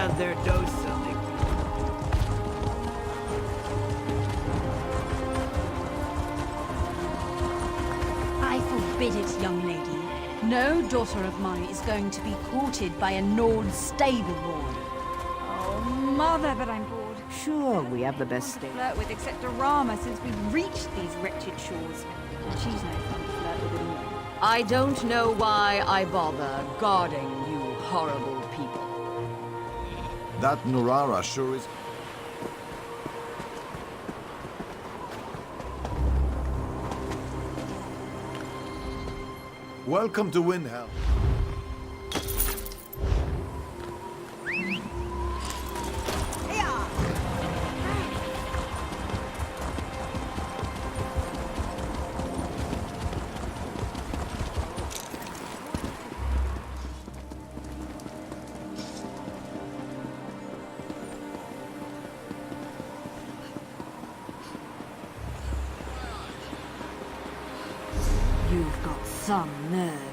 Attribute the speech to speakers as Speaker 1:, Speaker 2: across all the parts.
Speaker 1: have their dose of it.
Speaker 2: I forbid it, young lady. No daughter of mine is going to be courted by a Nord stable boy.
Speaker 3: Oh, mother, but I'm bored.
Speaker 1: Sure, we have the best
Speaker 3: To
Speaker 1: state.
Speaker 3: flirt with except Arama since we've reached these wretched shores. And she's no fun to flirt with anymore.
Speaker 1: I don't know why I bother guarding you horrible people.
Speaker 4: That Nurara sure is... Welcome to Windhelm.
Speaker 2: You've got some nerve.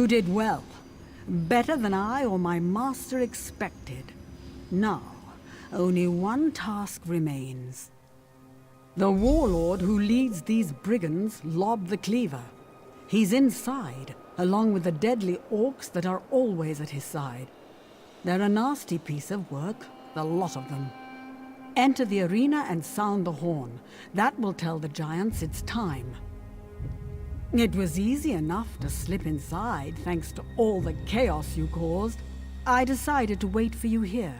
Speaker 5: You did well. Better than I or my master expected. Now, only one task remains. The warlord who leads these brigands, Lob the Cleaver. He's inside, along with the deadly orcs that are always at his side. They're a nasty piece of work, the lot of them. Enter the arena and sound the horn. That will tell the giants it's time. It was easy enough to slip inside, thanks to all the chaos you caused. I decided to wait for you here.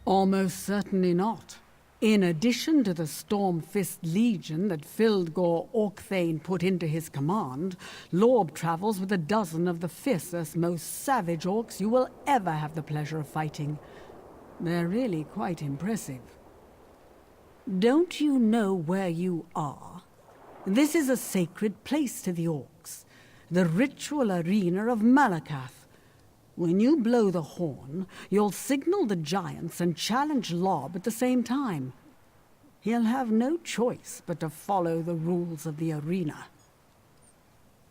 Speaker 5: Almost certainly not. In addition to the Stormfist Legion that Fildgor Orcthane put into his command, Lorb travels with a dozen of the fiercest, most savage orcs you will ever have the pleasure of fighting. They're really quite impressive. Don't you know where you are? This is a sacred place to the orcs, the ritual arena of Malakath. When you blow the horn, you'll signal the giants and challenge Lob at the same time. He'll have no choice but to follow the rules of the arena.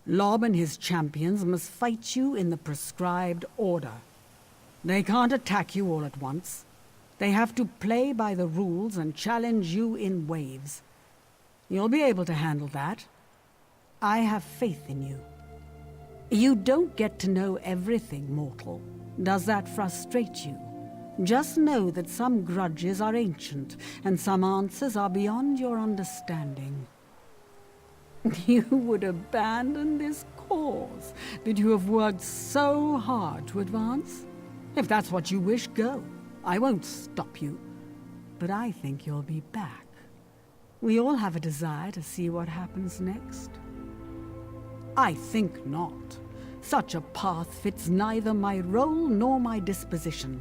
Speaker 5: Lob and his champions must fight you in the prescribed order. They can't attack you all at once. They have to play by the rules and challenge you in waves. You'll be able to handle that. I have faith in you. You don't get to know everything, mortal. Does that frustrate you? Just know that some grudges are ancient, and some answers are beyond your understanding. You would abandon this cause that you have worked so hard to advance? If that's what you wish, go. I won't stop you. But I think you'll be back. We all have a desire to see what happens next. I think not. Such a path fits neither my role nor my disposition.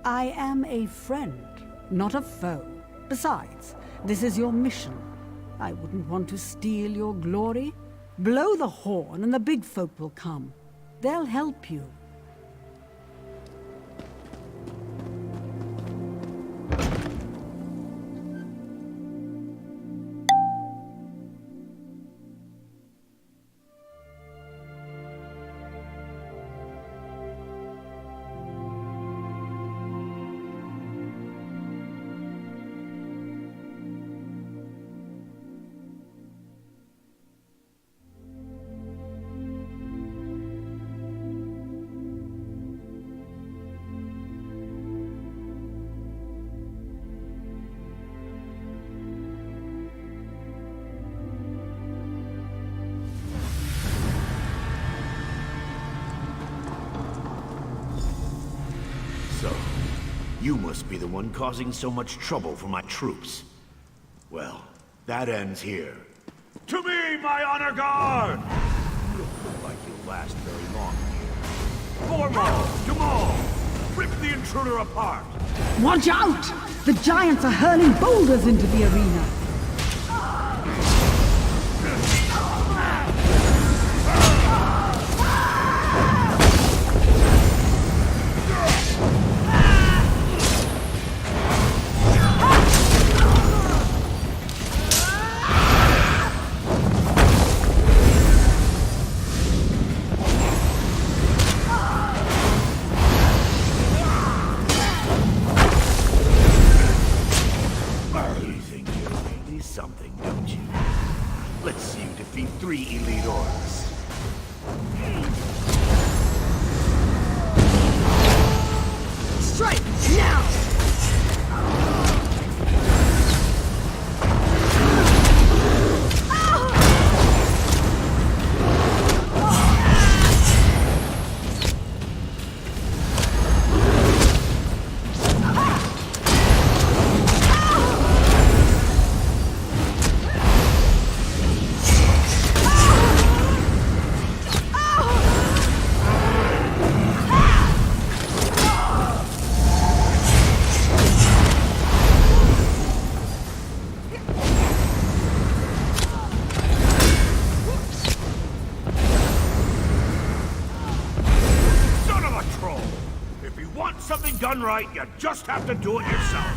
Speaker 5: I am a friend, not a foe. Besides, this is your mission. I wouldn't want to steal your glory. Blow the horn and the big folk will come. They'll help you.
Speaker 6: So, you must be the one causing so much trouble for my troops. Well, that ends here. To me, my honor guard! You don't look like you'll last very long here. Foremost, Jamal! Rip the intruder apart!
Speaker 5: Watch out! The giants are hurling boulders into the arena.
Speaker 6: Something, don't you? Let's see you defeat 3 elite orcs.
Speaker 1: Strike now!
Speaker 6: Something done right, you just have to do it yourself.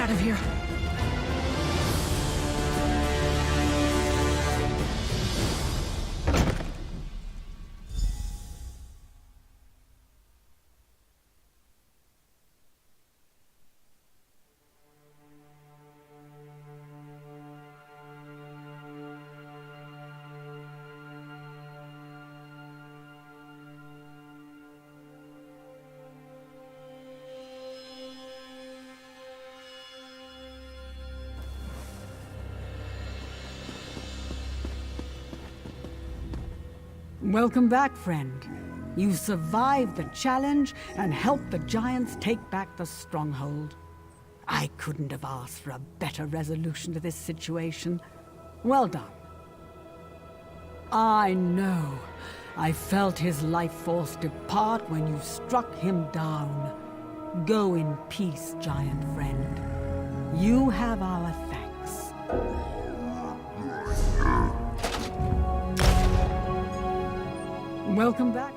Speaker 5: out of here. Welcome back, friend. You survived the challenge and helped the giants take back the stronghold. I couldn't have asked for a better resolution to this situation. Well done. I know. I felt his life force depart when you struck him down. Go in peace, giant friend. You have our thanks. Welcome back.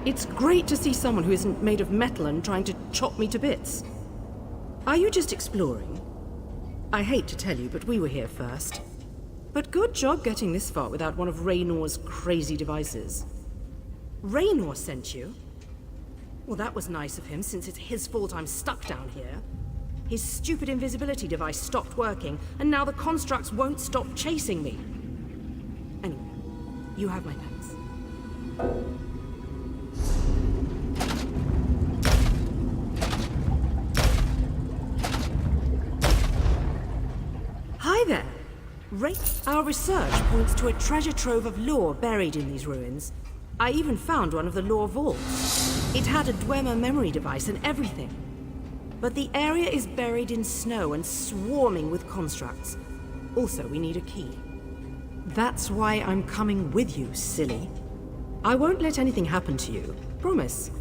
Speaker 7: It's great to see someone who isn't made of metal and trying to chop me to bits. Are you just exploring? I hate to tell you, but we were here first. But good job getting this far without one of Raynor's crazy devices. Raynor sent you? Well, that was nice of him, since it's his fault I'm stuck down here. His stupid invisibility device stopped working, and now the constructs won't stop chasing me. Anyway, you have my thanks. Hi there! Our research points to a treasure trove of lore buried in these ruins. I even found one of the lore vaults. It had a Dwemer memory device and everything. But the area is buried in snow and swarming with constructs. Also, we need a key. That's why I'm coming with you, silly. I won't let anything happen to you, promise.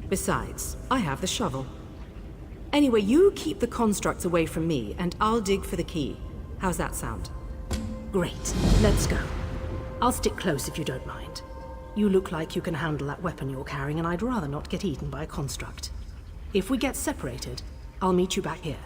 Speaker 7: Besides, I have the shovel. Anyway, you keep the constructs away from me, and I'll dig for the key. How's that sound? Great, let's go. I'll stick close if you don't mind. You look like you can handle that weapon you're carrying, and I'd rather not get eaten by a construct. If we get separated, I'll meet you back here.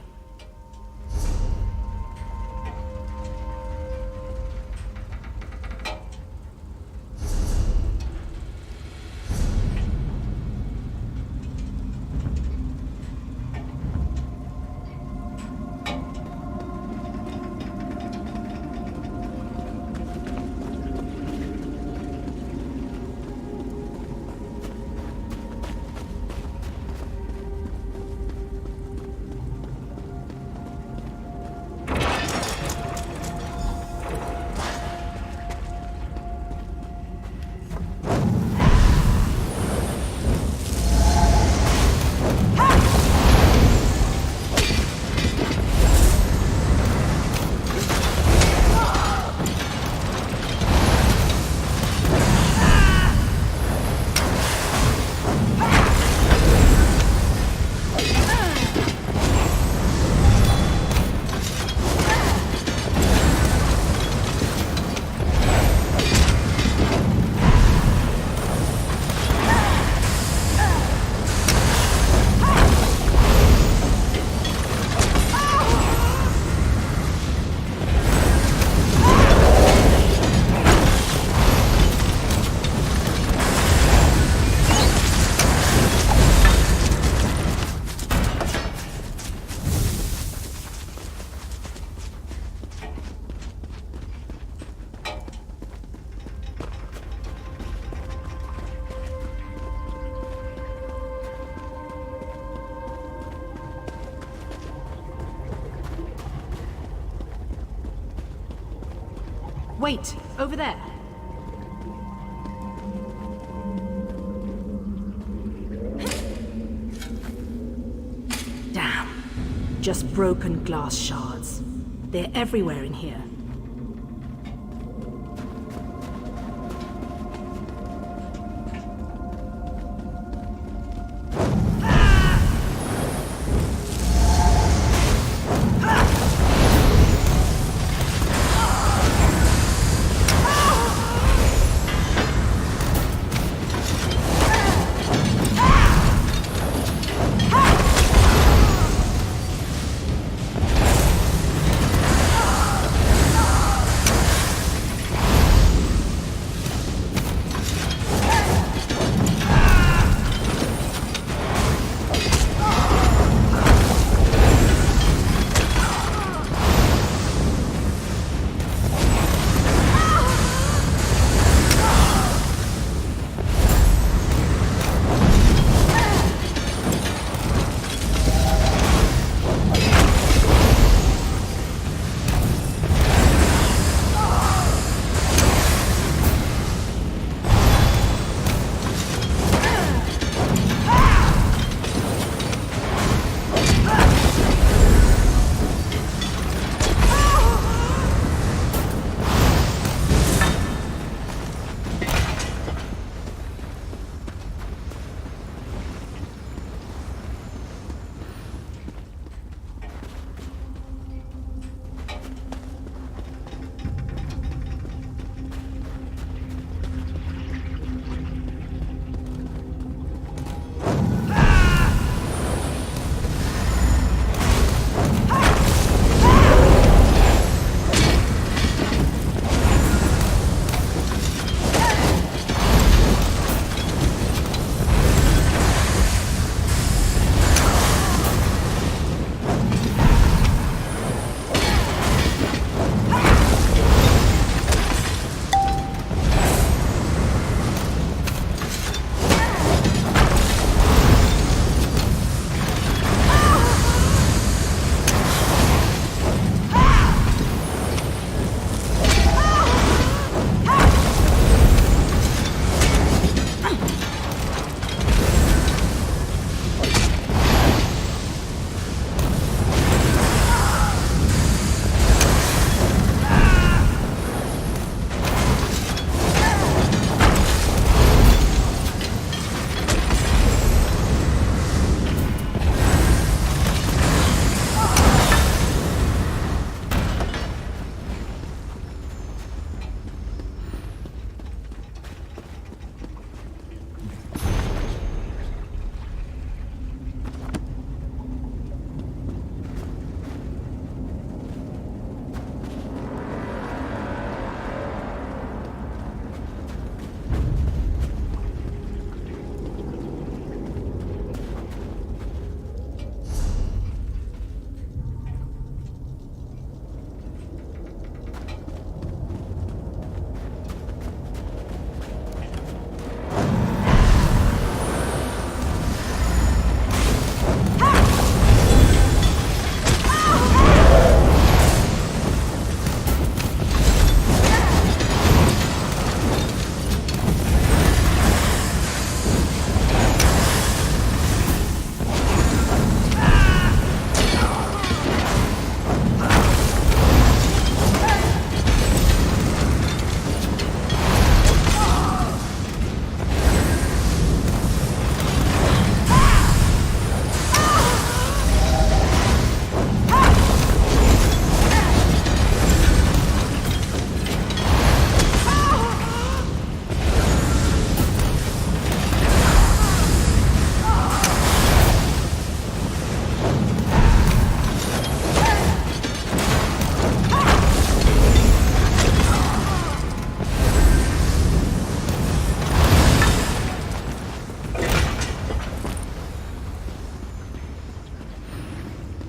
Speaker 7: Wait, over there. Damn. Just broken glass shards. They're everywhere in here.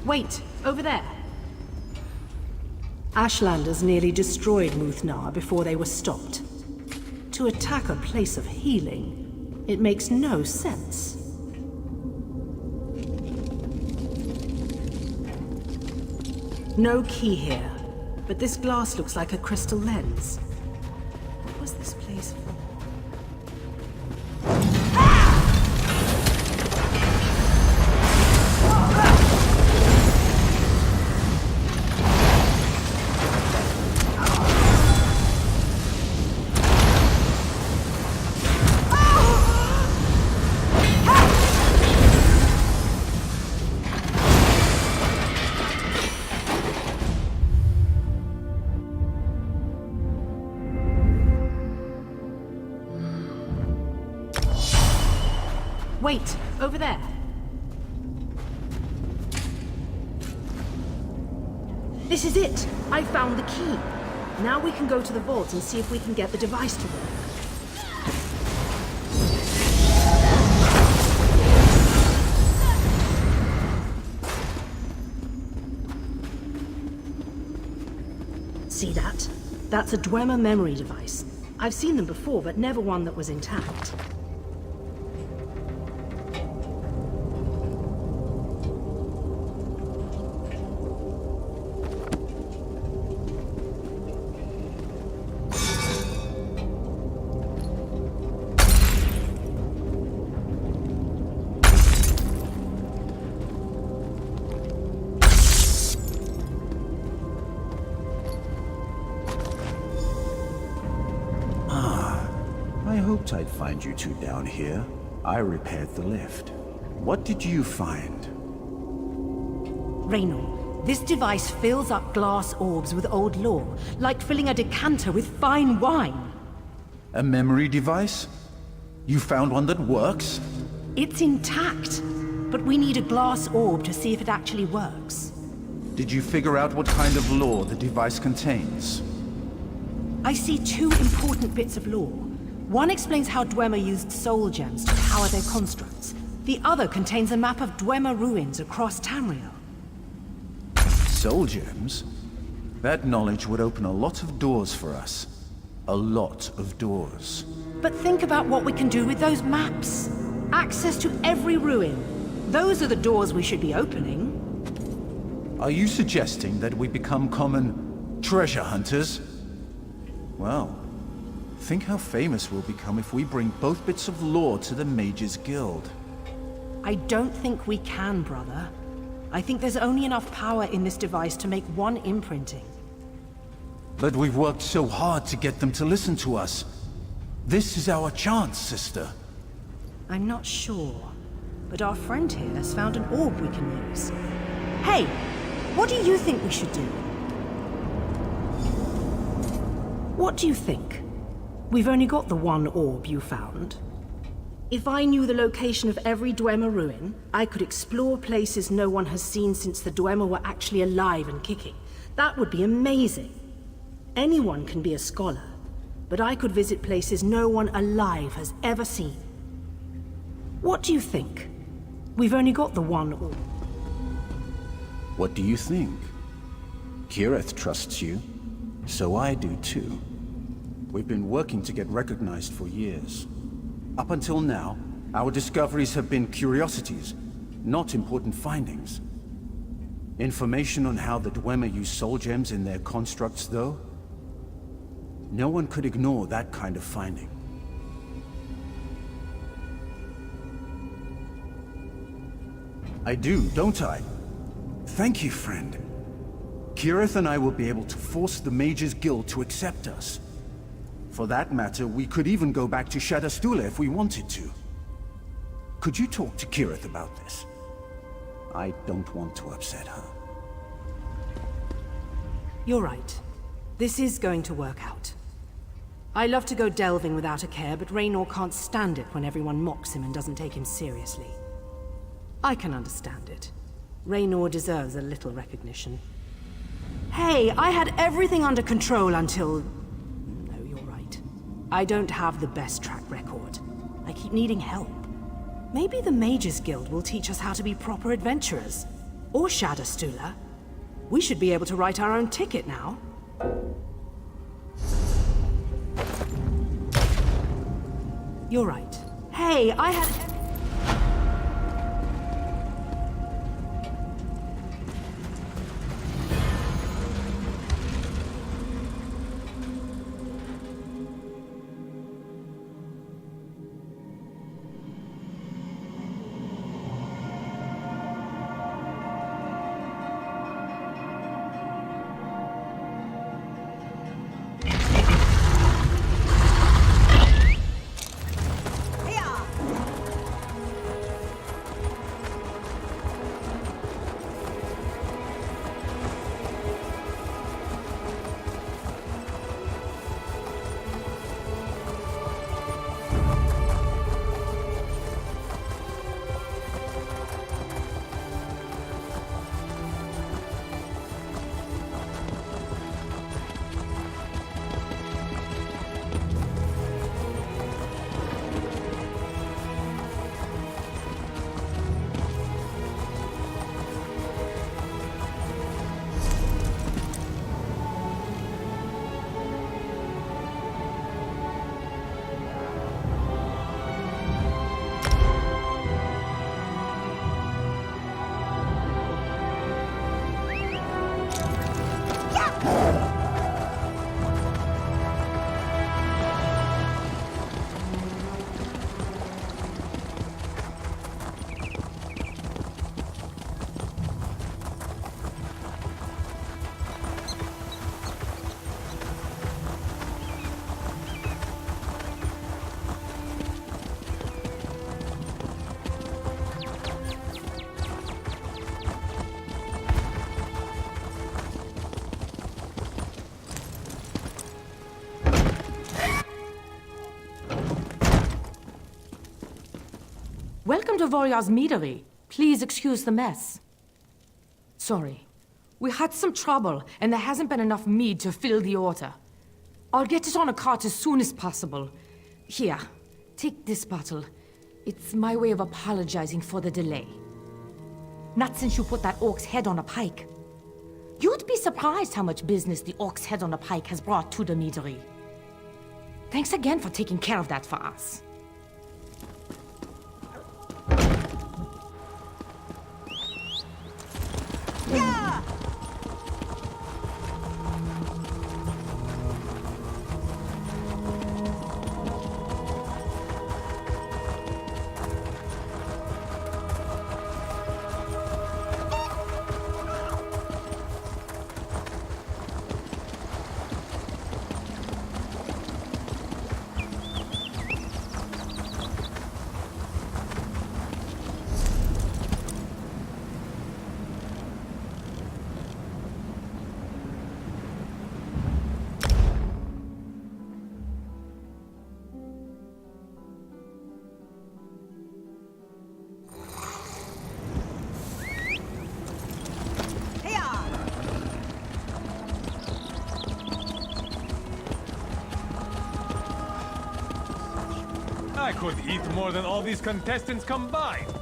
Speaker 7: Wait, over there. Ashlanders nearly destroyed Muthnar before they were stopped. To attack a place of healing, it makes no sense. No key here, but this glass looks like a crystal lens. What was this place for? Wait, over there. This is it! I found the key. Now we can go to the vault and see if we can get the device to work. See that? That's a Dwemer memory device. I've seen them before, but never one that was intact.
Speaker 8: I hoped I'd find you two down here. I repaired the lift. What did you find?
Speaker 7: Raynor, this device fills up glass orbs with old lore, like filling a decanter with fine wine.
Speaker 8: A memory device? You found one that works?
Speaker 7: It's intact, but we need a glass orb to see if it actually works.
Speaker 8: Did you figure out what kind of lore the device contains?
Speaker 7: I see two important bits of lore. One explains how Dwemer used soul gems to power their constructs. The other contains a map of Dwemer ruins across Tamriel.
Speaker 8: Soul gems? That knowledge would open a lot of doors for us. A lot of doors.
Speaker 7: But think about what we can do with those maps. Access to every ruin. Those are the doors we should be opening.
Speaker 8: Are you suggesting that we become common treasure hunters? Well, think how famous we'll become if we bring both bits of lore to the Mages Guild.
Speaker 7: I don't think we can, brother. I think there's only enough power in this device to make one imprinting.
Speaker 8: But we've worked so hard to get them to listen to us. This is our chance, sister.
Speaker 7: I'm not sure, but our friend here has found an orb we can use. Hey, what do you think we should do? What do you think? We've only got the one orb you found. If I knew the location of every Dwemer ruin, I could explore places no one has seen since the Dwemer were actually alive and kicking. That would be amazing. Anyone can be a scholar, but I could visit places no one alive has ever seen. What do you think? We've only got the one orb.
Speaker 8: What do you think? Kirith trusts you. So I do too. We've been working to get recognized for years. Up until now, our discoveries have been curiosities, not important findings. Information on how the Dwemer use soul gems in their constructs, though? No one could ignore that kind of finding. I do, don't I? Thank you, friend. Kirith and I will be able to force the Mages Guild to accept us. For that matter, we could even go back to Shadastula if we wanted to. Could you talk to Kirith about this? I don't want to upset her.
Speaker 7: You're right. This is going to work out. I love to go delving without a care, but Raynor can't stand it when everyone mocks him and doesn't take him seriously. I can understand it. Raynor deserves a little recognition. Hey, I had everything under control until... No, you're right. I don't have the best track record. I keep needing help. Maybe the Mages Guild will teach us how to be proper adventurers. or Shadowstula. We should be able to write our own ticket now. You're right. Hey, I had... Welcome to Voryar's meadery. Please excuse the mess. Sorry. We had some trouble, and there hasn't been enough mead to fill the order. I'll get it on a cart as soon as possible. Here, take this bottle. It's my way of apologizing for the delay. Not since you put that orc's head on a pike. You'd be surprised how much business the orc's head on a pike has brought to the meadery. Thanks again for taking care of that for us.
Speaker 9: I could eat more than all these contestants combined.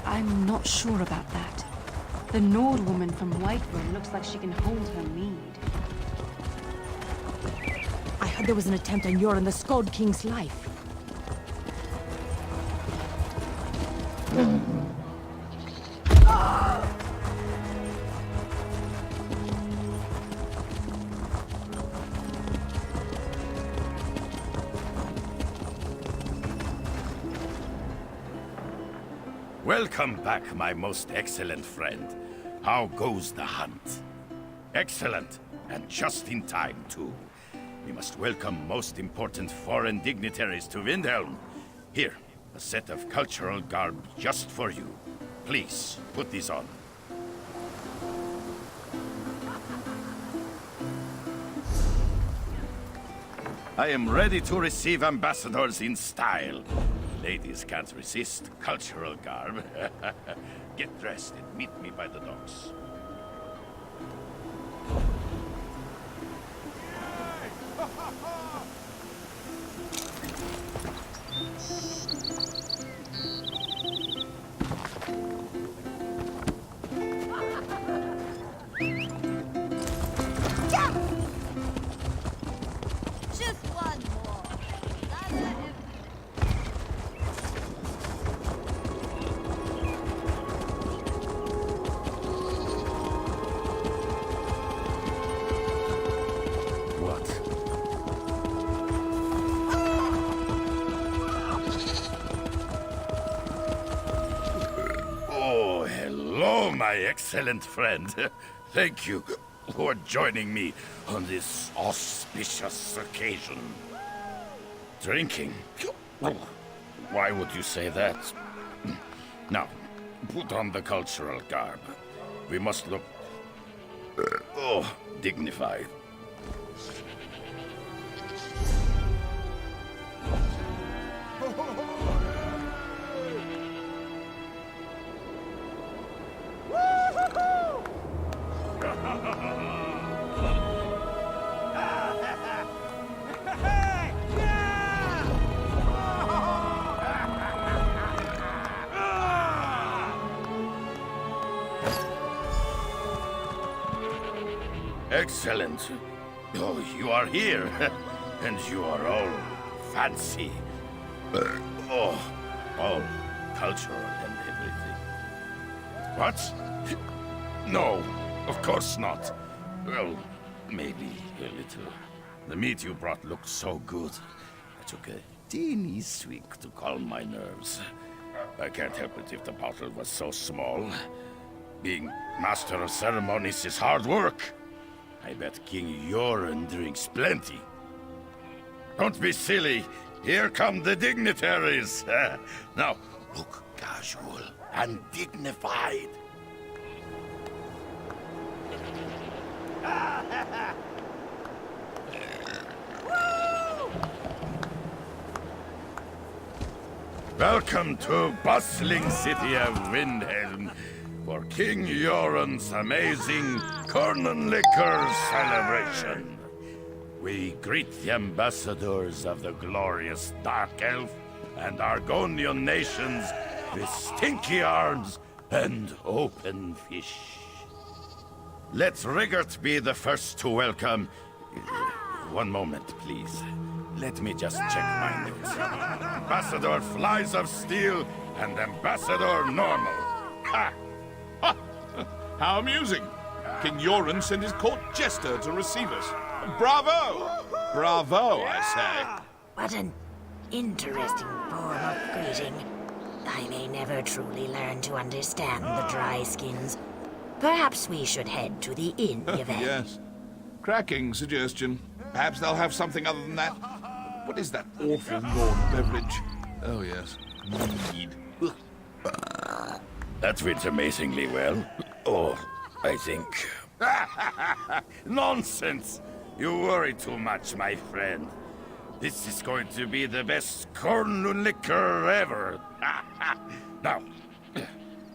Speaker 2: I'm not sure about that. The Nord woman from Whiterun looks like she can hold her mead.
Speaker 7: I heard there was an attempt on your and the Skald King's life.
Speaker 6: Welcome back, my most excellent friend. How goes the hunt? Excellent, and just in time, too.
Speaker 10: We must welcome most important foreign dignitaries to Windhelm. Here, a set of cultural garb just for you. Please, put these on. I am ready to receive ambassadors in style. Ladies can't resist cultural garb. Get dressed and meet me by the docks.
Speaker 2: Just one more.
Speaker 10: What? Oh, hello, my excellent friend. Thank you for joining me on this auspicious occasion. Drinking? Why would you say that? Now, put on the cultural garb. We must look... dignified. Excellent. Oh, you are here. And you are all fancy. All cultural and everything. What? No, of course not. Well, maybe a little. The meat you brought looked so good. I took a teeny swig to calm my nerves. I can't help it if the bottle was so small. Being master of ceremonies is hard work. I bet King Yoren drinks plenty. Don't be silly. Here come the dignitaries. Now, look casual and dignified. Welcome to bustling city of Windhelm for King Yoren's amazing Corn Liquor celebration. We greet the ambassadors of the glorious Dark Elf and Argonian nations with stinky arms and open fish. Let Rigert be the first to welcome... One moment, please. Let me just check my notes. Ambassador Flies of Steel and Ambassador Normal. Ha!
Speaker 11: How amusing. King Yoren sent his court jester to receive us. Bravo! Bravo, I say.
Speaker 12: What an interesting form of greeting. I may never truly learn to understand the dry skins. Perhaps we should head to the inn, Yvain.
Speaker 11: Yes. Cracking suggestion. Perhaps they'll have something other than that. What is that awful Nord beverage? Oh, yes. Mead.
Speaker 10: That fits amazingly well. Oh, I think. Nonsense! You worry too much, my friend. This is going to be the best corn liquor ever. Now,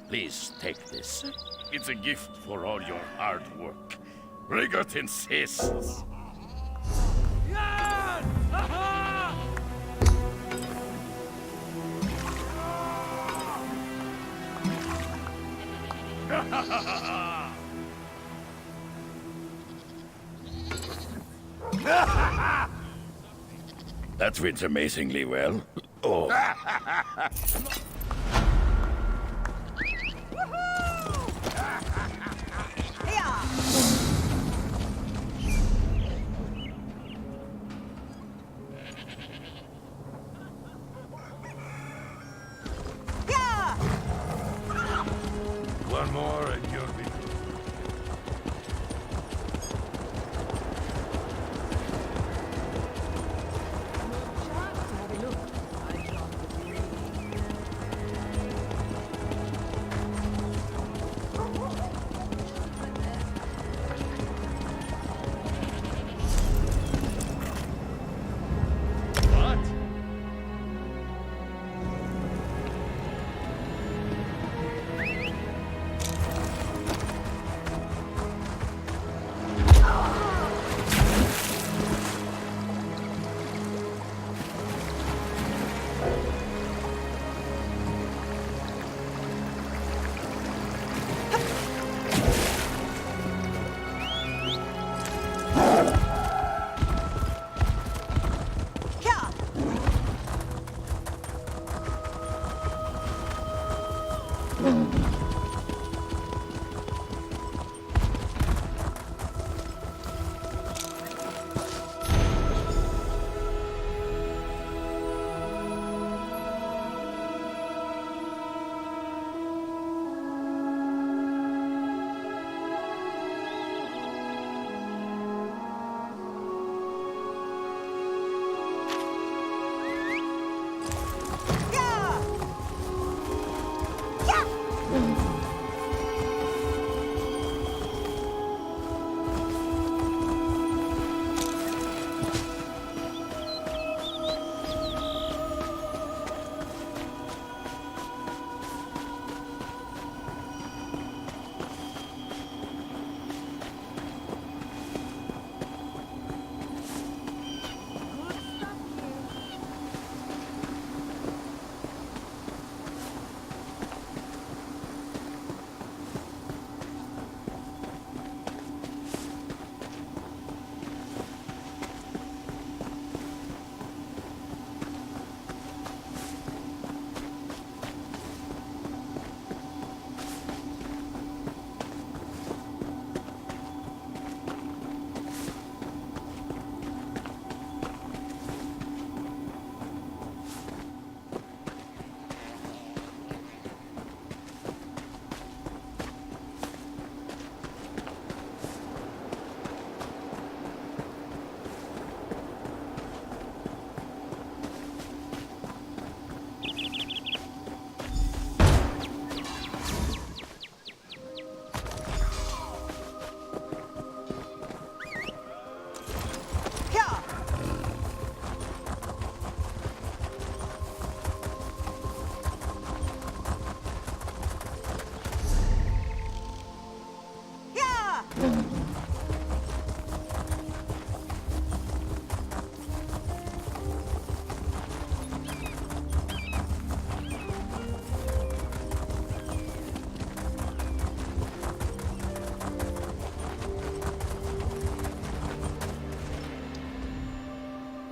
Speaker 10: please take this. It's a gift for all your hard work. Rigert insists. That fits amazingly well. Oh. One more and you'll be...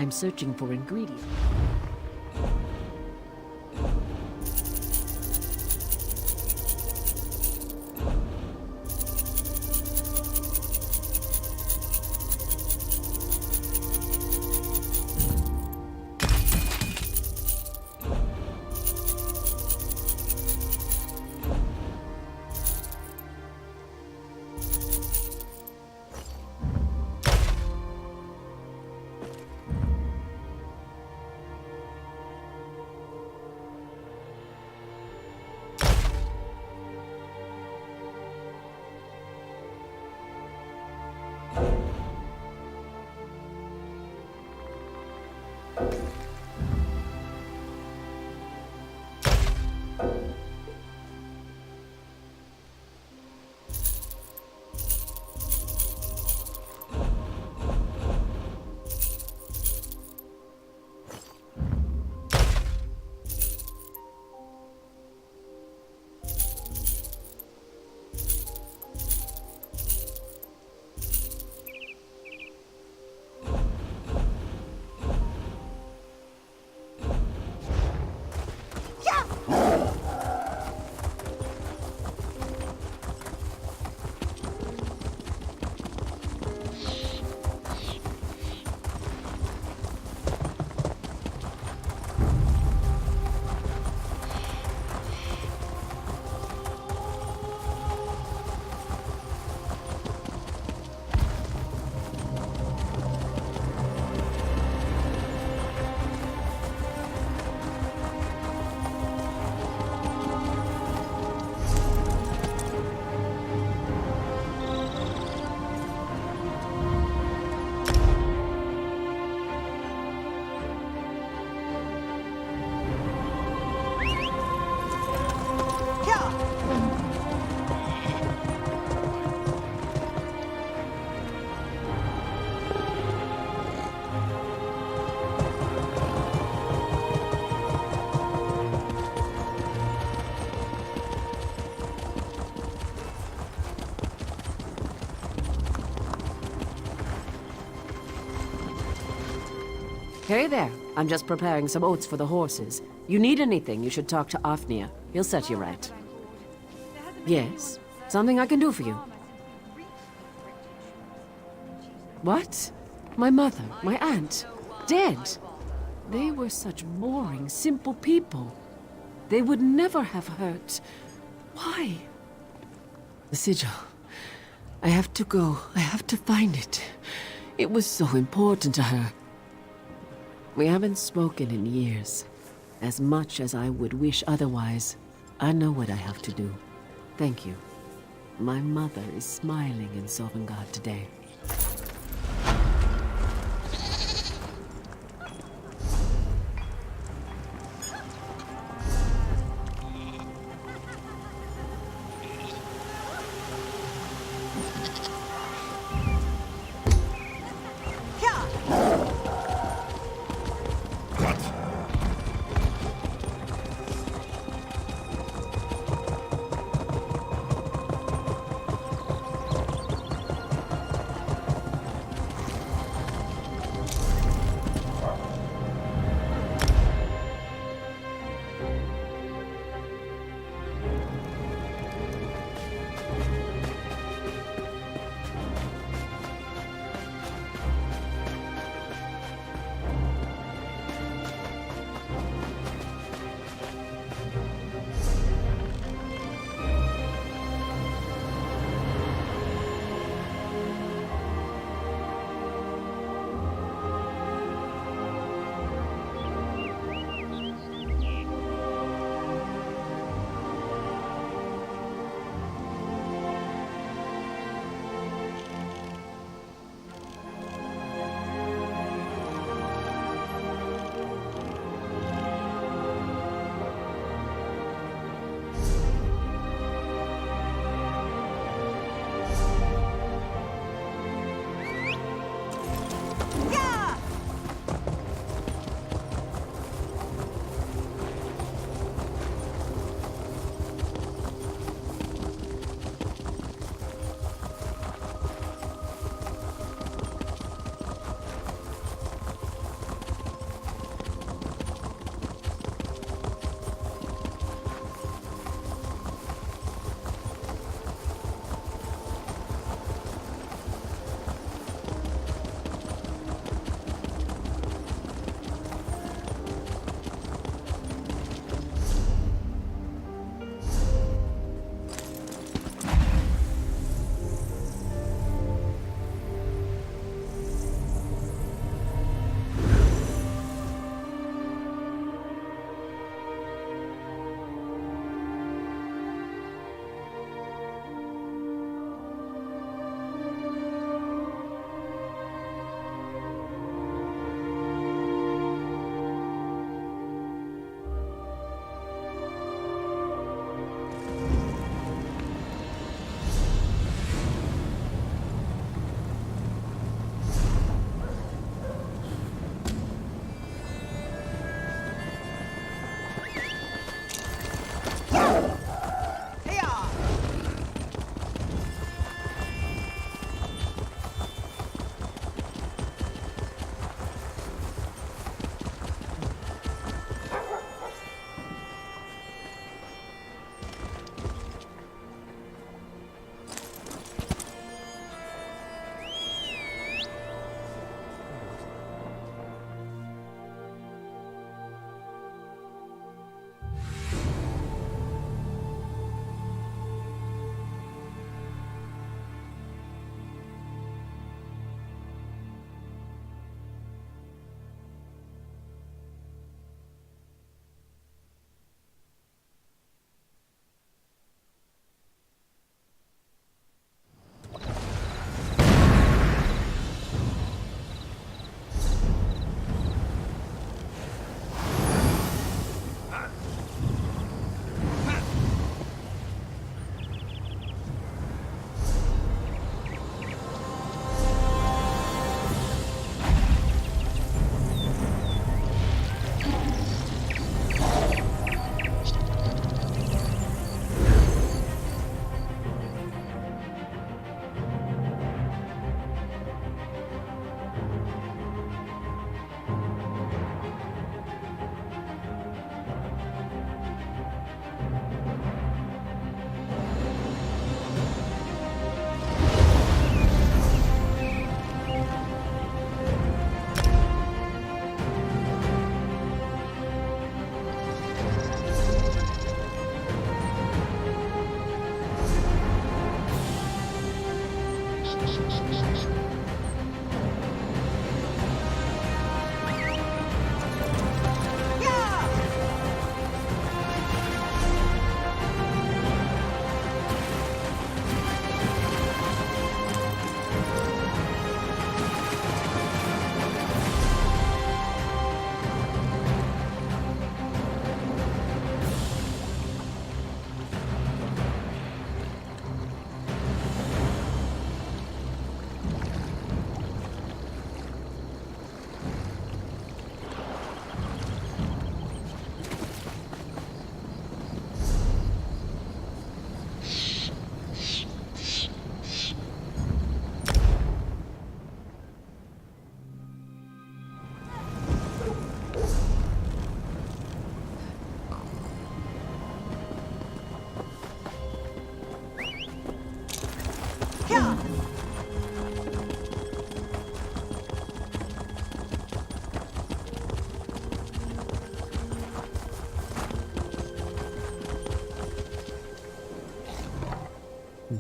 Speaker 13: I'm searching for ingredients. Hey there. I'm just preparing some oats for the horses. You need anything, you should talk to Afnia. He'll set you right. Yes? Something I can do for you? What? My mother, my aunt, dead. They were such boring, simple people. They would never have hurt. Why? The sigil. I have to go. I have to find it. It was so important to her. We haven't spoken in years. As much as I would wish otherwise, I know what I have to do. Thank you. My mother is smiling in Sovngarde today.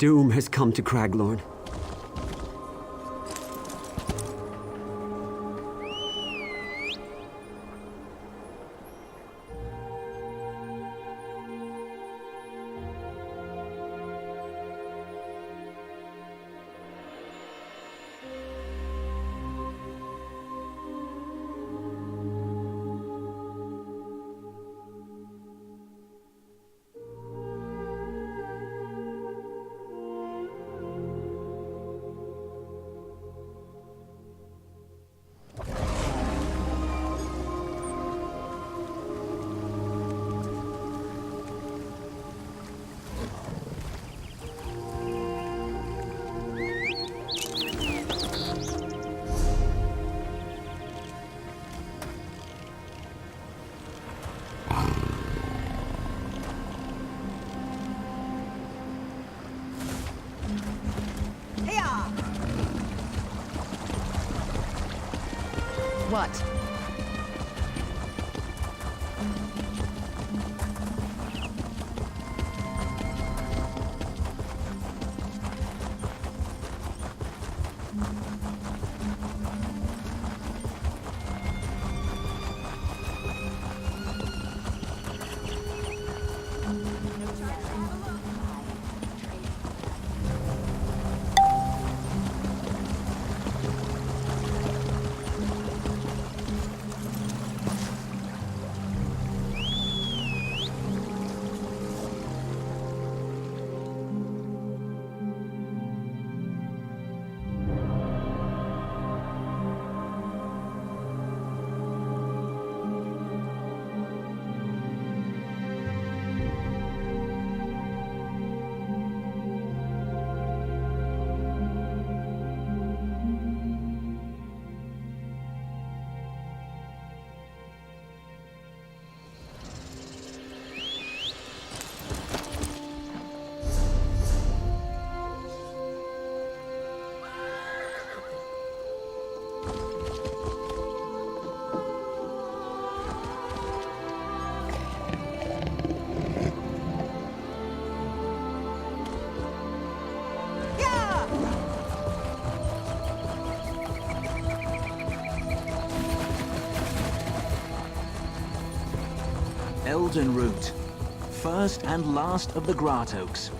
Speaker 14: Doom has come to Craglorn.
Speaker 1: What?
Speaker 15: Elden Root, first and last of the Gratoaks.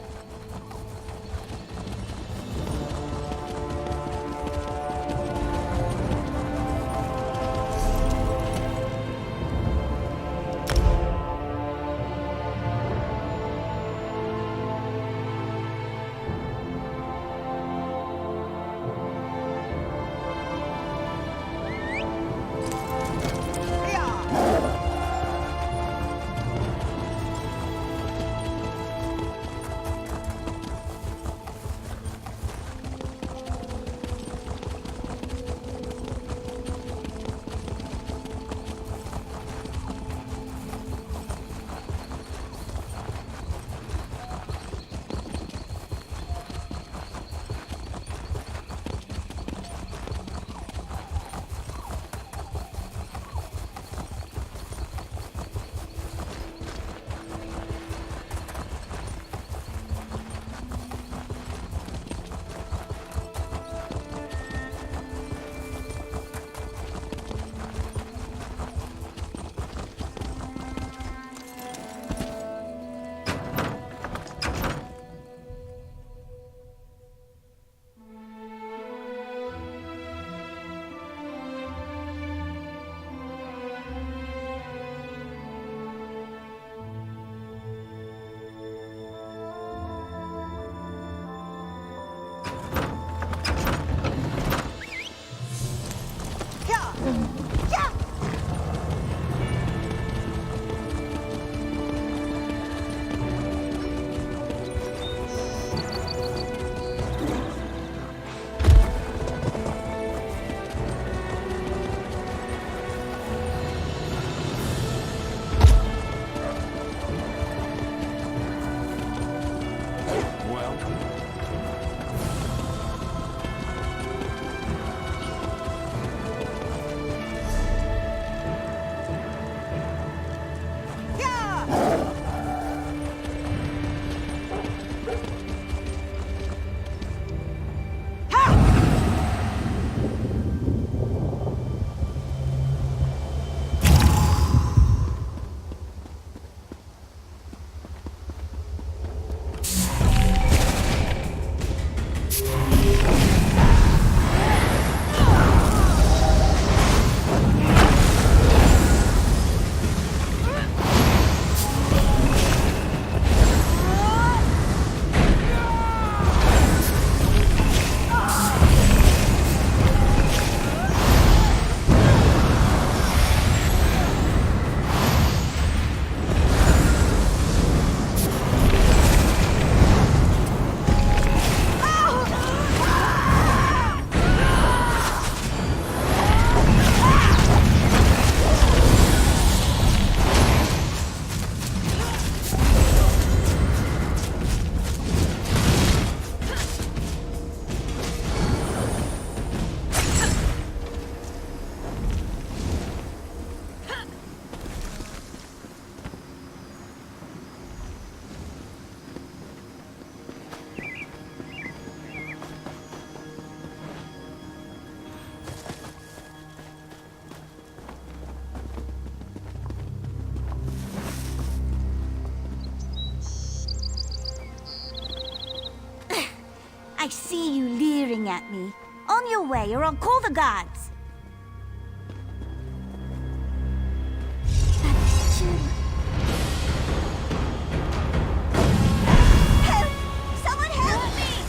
Speaker 16: see you leering at me. On your way, or I'll call the guards. Help! Someone help me!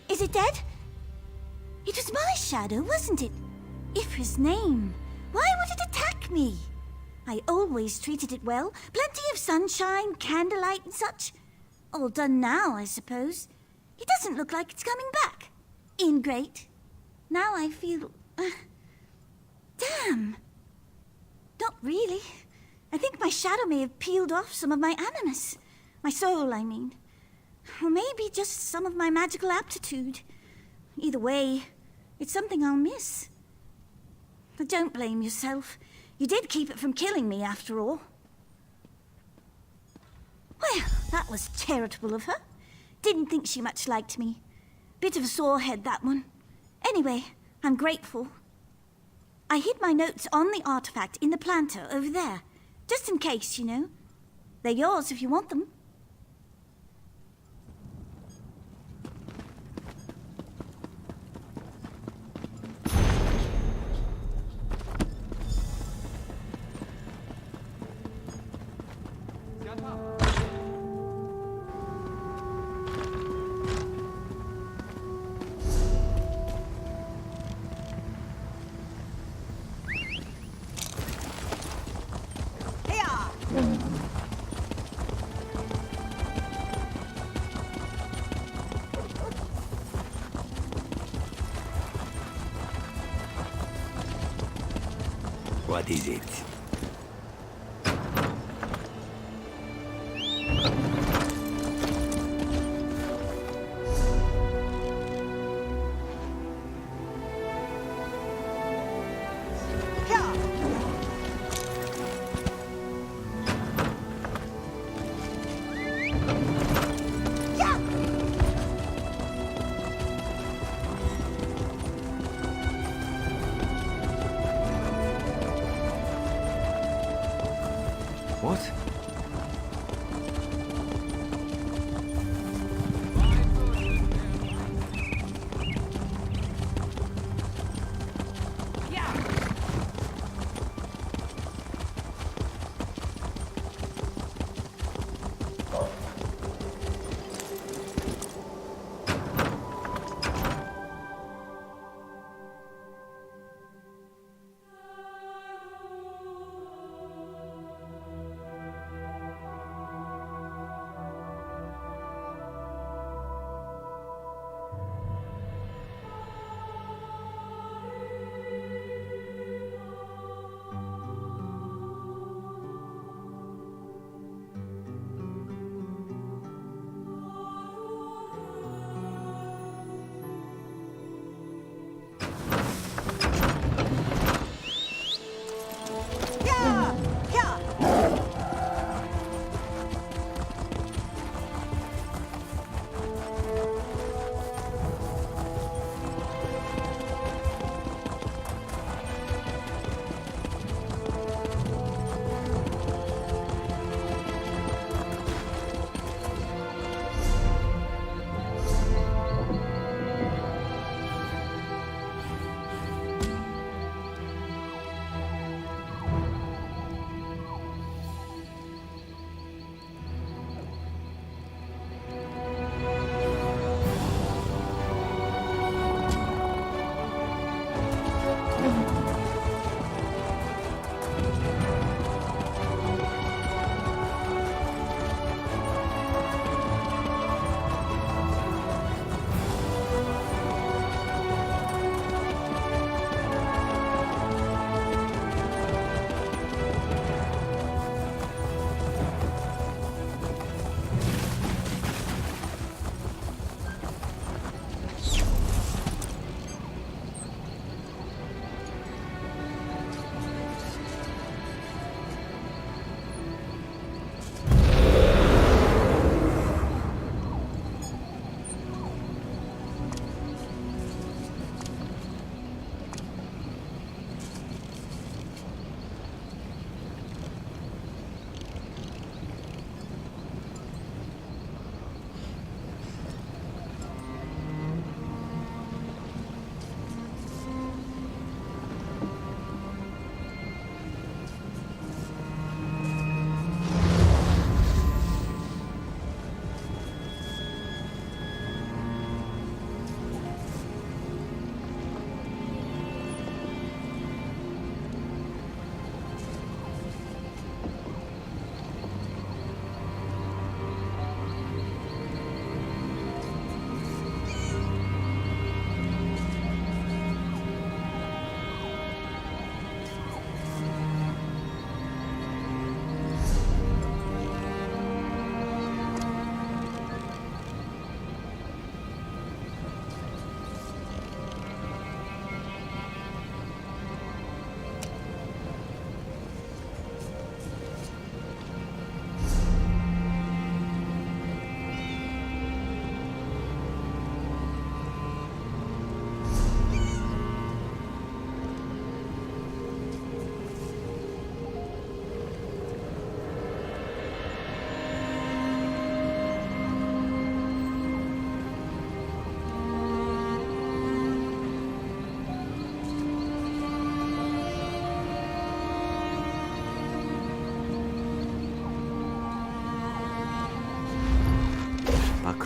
Speaker 16: Is it dead? It was my shadow, wasn't it? Ifra's name. Why would it attack me? I always treated it well. Plenty of sunshine, candlelight and such. All done now, I suppose. It doesn't look like it's coming back. Ingrate. Now I feel... damn. Not really. I think my shadow may have peeled off some of my animus. My soul, I mean. Or maybe just some of my magical aptitude. Either way, it's something I'll miss. But don't blame yourself. You did keep it from killing me, after all. Well, that was charitable of her. Didn't think she much liked me. Bit of a sore head, that one. Anyway, I'm grateful. I hid my notes on the artifact in the planter over there. Just in case, you know. They're yours if you want them.
Speaker 6: What is it? What?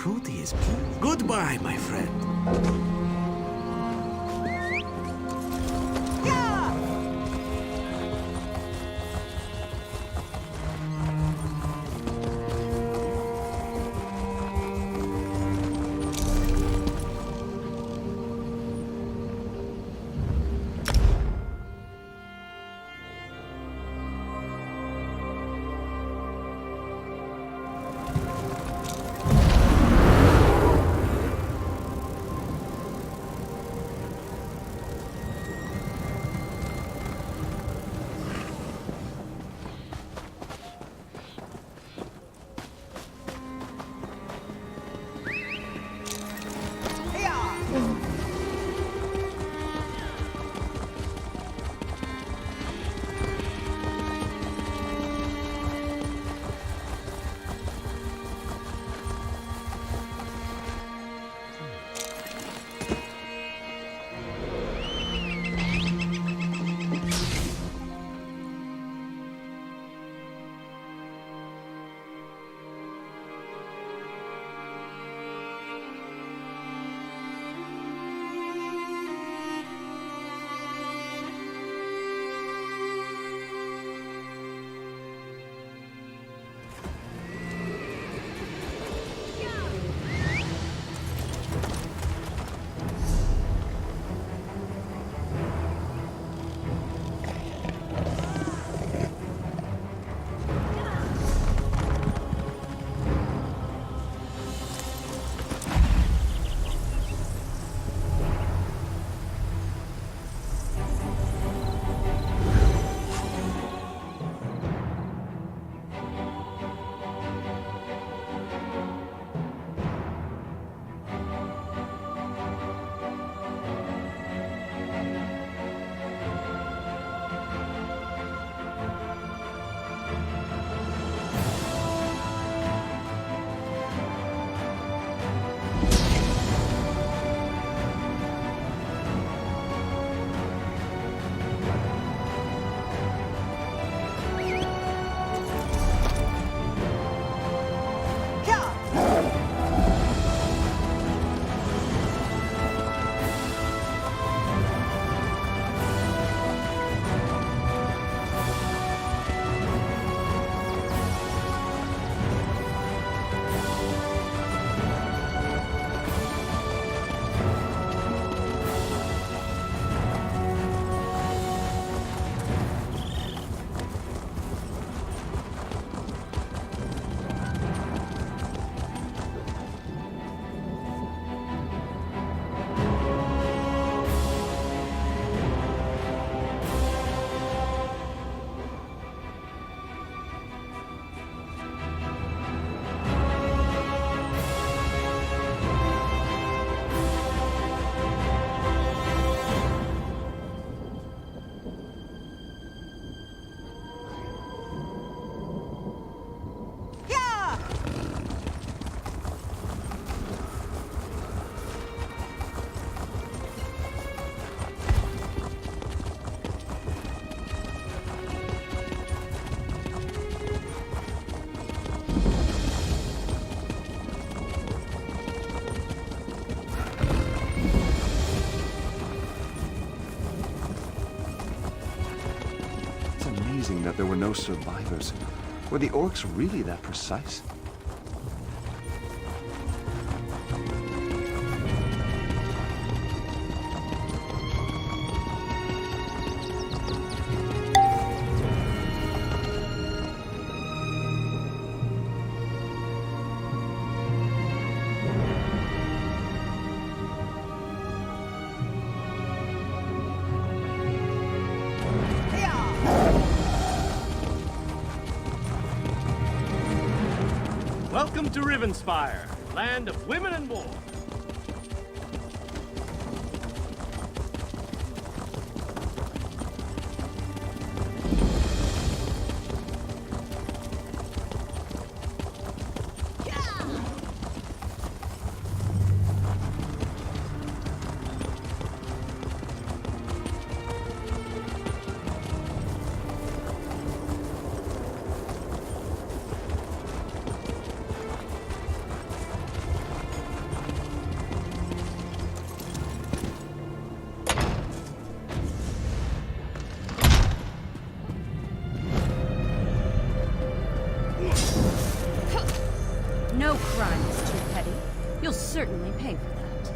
Speaker 15: cruelty is pleased. Goodbye, my friend.
Speaker 17: That there were no survivors. Were the orcs really that precise?
Speaker 18: Welcome to Rivenspire, land of women and war.
Speaker 2: pay for that.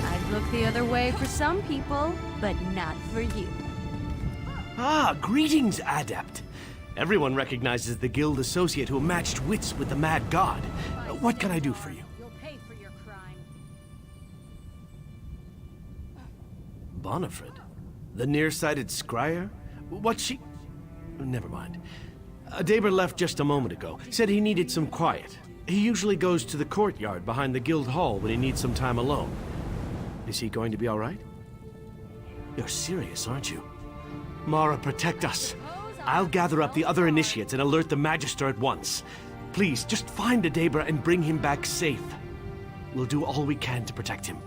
Speaker 2: I'd look the other way for some people, but not for you.
Speaker 18: Ah, greetings, Adept. Everyone recognizes the guild associate who matched wits with the Mad God. What can I do for you?
Speaker 2: You'll pay for your crime.
Speaker 18: Bonifred? The nearsighted scryer? What's she... Never mind. Daber left just a moment ago. Said he needed some quiet. He usually goes to the courtyard behind the guild hall when he needs some time alone. Is he going to be all right? You're serious, aren't you? Mara, protect us. I'll gather up the other initiates and alert the Magister at once. Please, just find Daber and bring him back safe. We'll do all we can to protect him.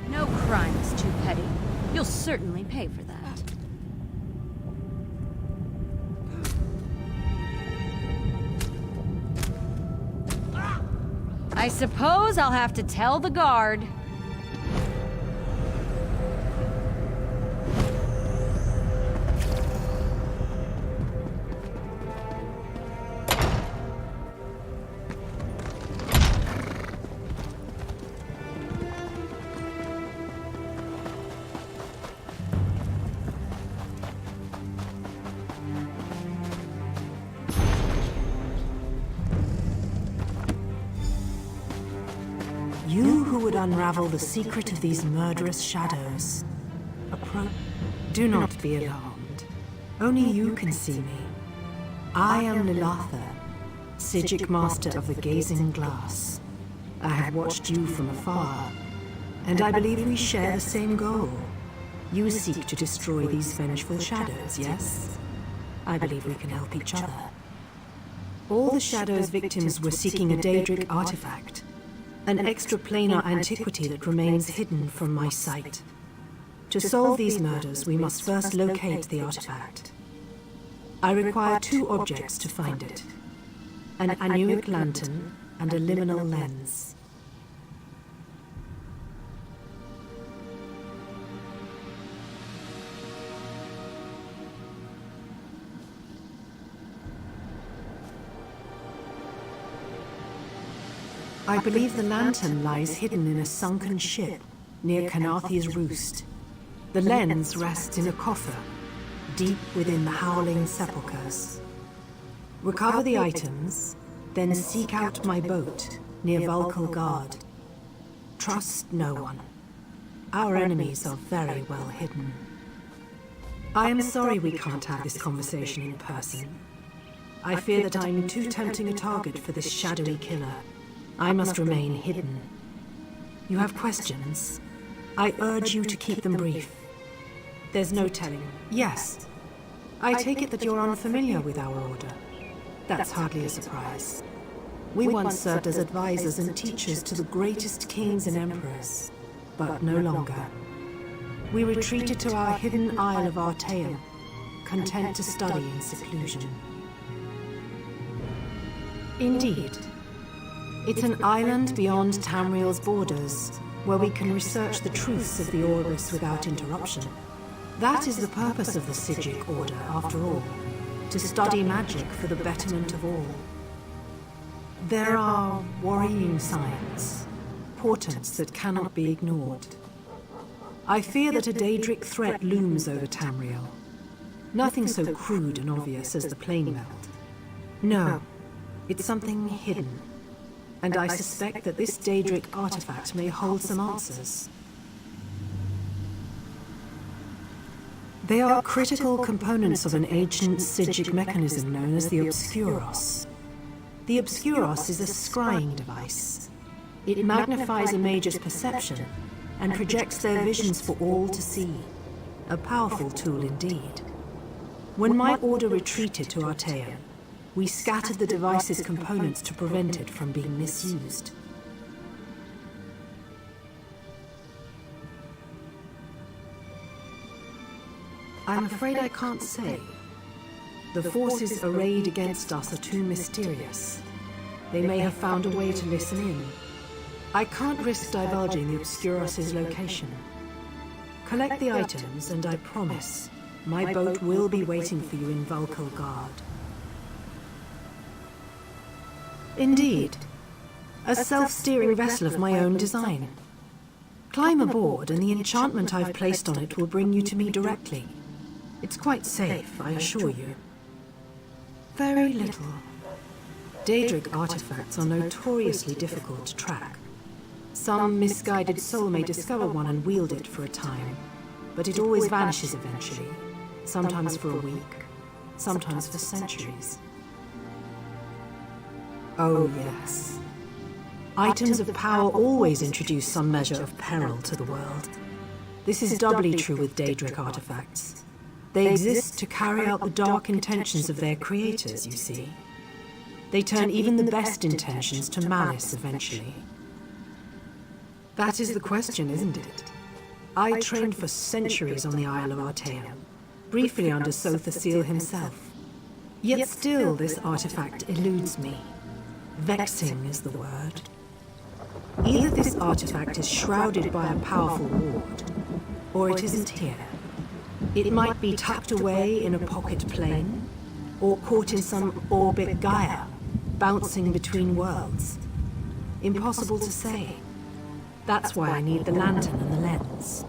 Speaker 2: No crime is too petty. You'll certainly pay for that. I suppose I'll have to tell the guard.
Speaker 7: You who would unravel the secret of these murderous shadows. Do not be alarmed. Only you can see me. I am Lilatha, Psijic Master of the Gazing Glass. I have watched you from afar, and I believe we share the same goal. You seek to destroy these vengeful shadows, yes? I believe we can help each other. All the shadows' victims were seeking a Daedric artifact, an extraplanar antiquity that remains hidden from my sight. To solve these murders, we must first locate the artifact. I require 2 objects to find it: an Anuic lantern and a liminal lens. I believe the lantern lies hidden in a sunken ship near Kanathi's roost. The lens rests in a coffer, deep within the Howling Sepulchres. Recover the items, then seek out my boat near Vulcal Guard. Trust no one. Our enemies are very well hidden. I am sorry we can't have this conversation in person. I fear that I'm too tempting a target for this shadowy killer. I must remain hidden. You have questions? I urge you to keep them brief. There's no telling. Yes. I take it that you're unfamiliar with our order. That's hardly a surprise. We once served as advisors and teachers to the greatest kings and emperors, but no longer. We retreated to our hidden Isle of Artaeum, content to study in seclusion. Indeed. It's an island beyond Tamriel's borders, where we can research the truths of the Oribus without interruption. That is the purpose of the Psijic Order, after all, to study magic for the betterment of all. There are worrying signs, portents that cannot be ignored. I fear that a Daedric threat looms over Tamriel. Nothing so crude and obvious as the plane melt. No, it's something hidden. And I suspect that this Daedric artifact may hold some answers. They are critical components of an ancient Psijic mechanism known as the Obscuros. The Obscuros is a scrying device. It magnifies a mage's perception and projects their visions for all to see. A powerful tool indeed. When my order retreated to Artaeum, we scattered the device's components to prevent it from being misused. I'm afraid I can't say. The forces arrayed against us are too mysterious. They may have found a way to listen in. I can't risk divulging the Obscuros' location. Collect the items, and I promise, my boat will be waiting for you in Valkelgard. Indeed. A self-steering vessel of my own design. Climb aboard, and the enchantment I've placed on it will bring you to me directly. It's quite safe, I assure you. Very little. Daedric artifacts are notoriously difficult to track. Some misguided soul may discover one and wield it for a time, but it always vanishes eventually, sometimes for a week, sometimes for centuries. Oh yes. Items of power always introduce some measure of peril to the world. This is doubly true with Daedric artifacts. They exist to carry out the dark intentions of their creators, you see. They turn even the best intentions to malice eventually. That is the question, isn't it? I trained for centuries on the Isle of Artaeum, briefly under Sothasil himself. Yet still this artifact eludes me. Vexing is the word. Either this artifact is shrouded by a powerful ward, or it isn't here. It might be tucked away in a pocket plane, or caught in some orbit Gaia, bouncing between worlds. Impossible to say. That's why I need the lantern and the lens.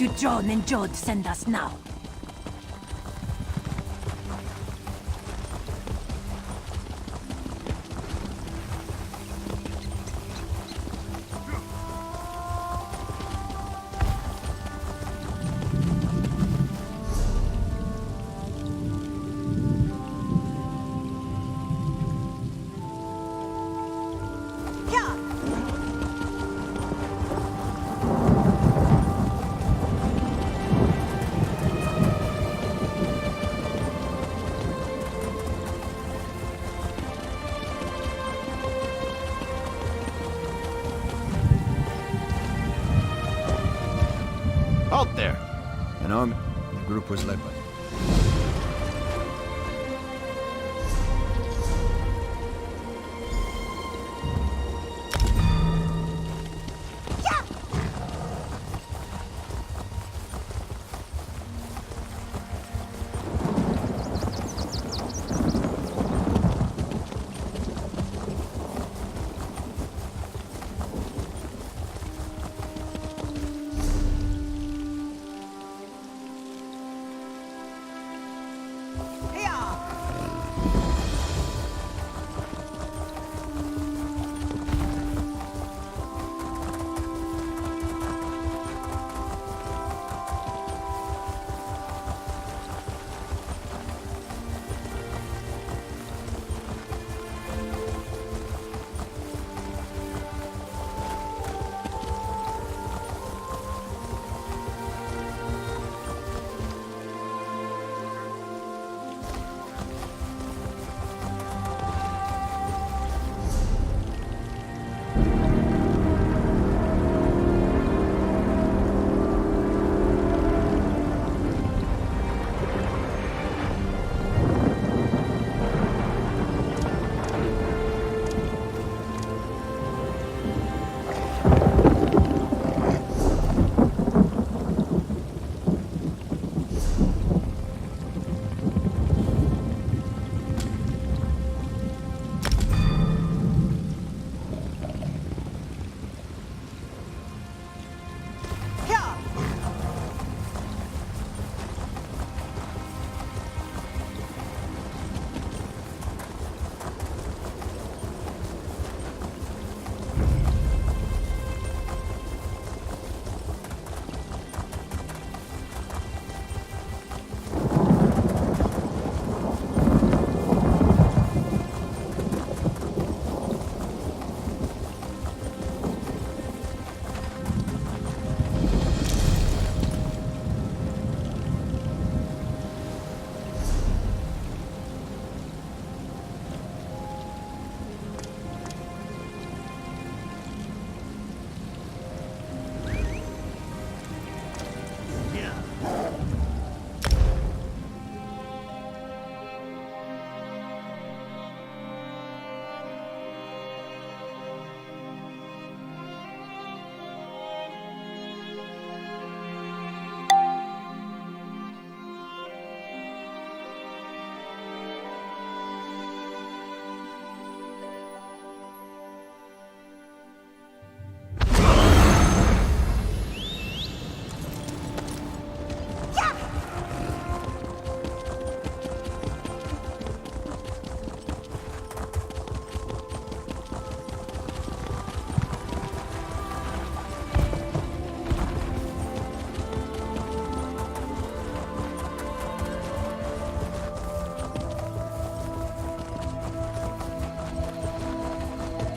Speaker 2: do John and Jod send us now?
Speaker 18: Halt there!
Speaker 4: An army. The group was led by...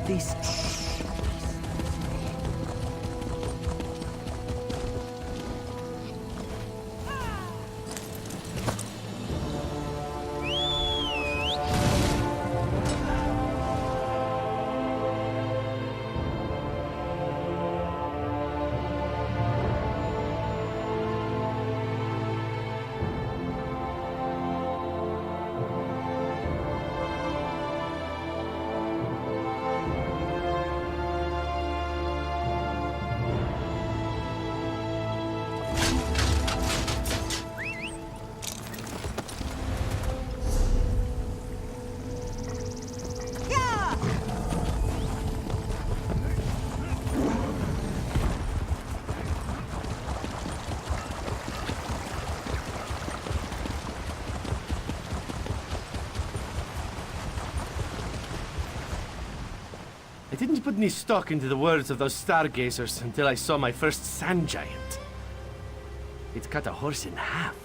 Speaker 5: This...
Speaker 18: I didn't put any stock into the words of those stargazers until I saw my first sand giant. It cut a horse in half.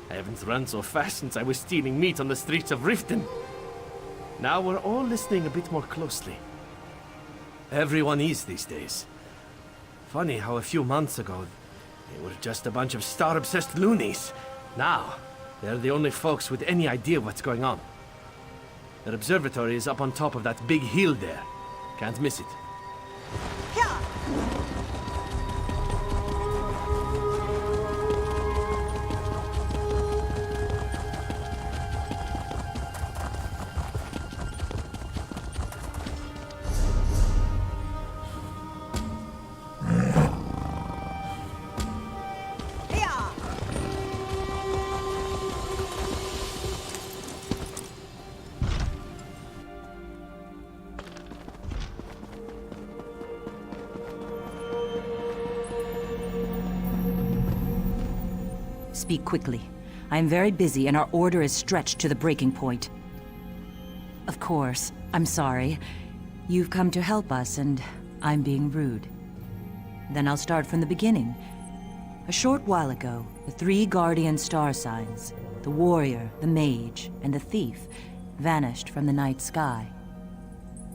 Speaker 18: I haven't run so fast since I was stealing meat on the streets of Riften. Now we're all listening a bit more closely. Everyone is these days. Funny how a few months ago, they were just a bunch of star-obsessed loonies. Now, they're the only folks with any idea what's going on. Their observatory is up on top of that big hill there. Can't miss it.
Speaker 19: Speak quickly. I am very busy and our order is stretched to the breaking point. Of course, I'm sorry. You've come to help us and I'm being rude. Then I'll start from the beginning. A short while ago, the 3 guardian star signs, the warrior, the mage, and the thief, vanished from the night sky.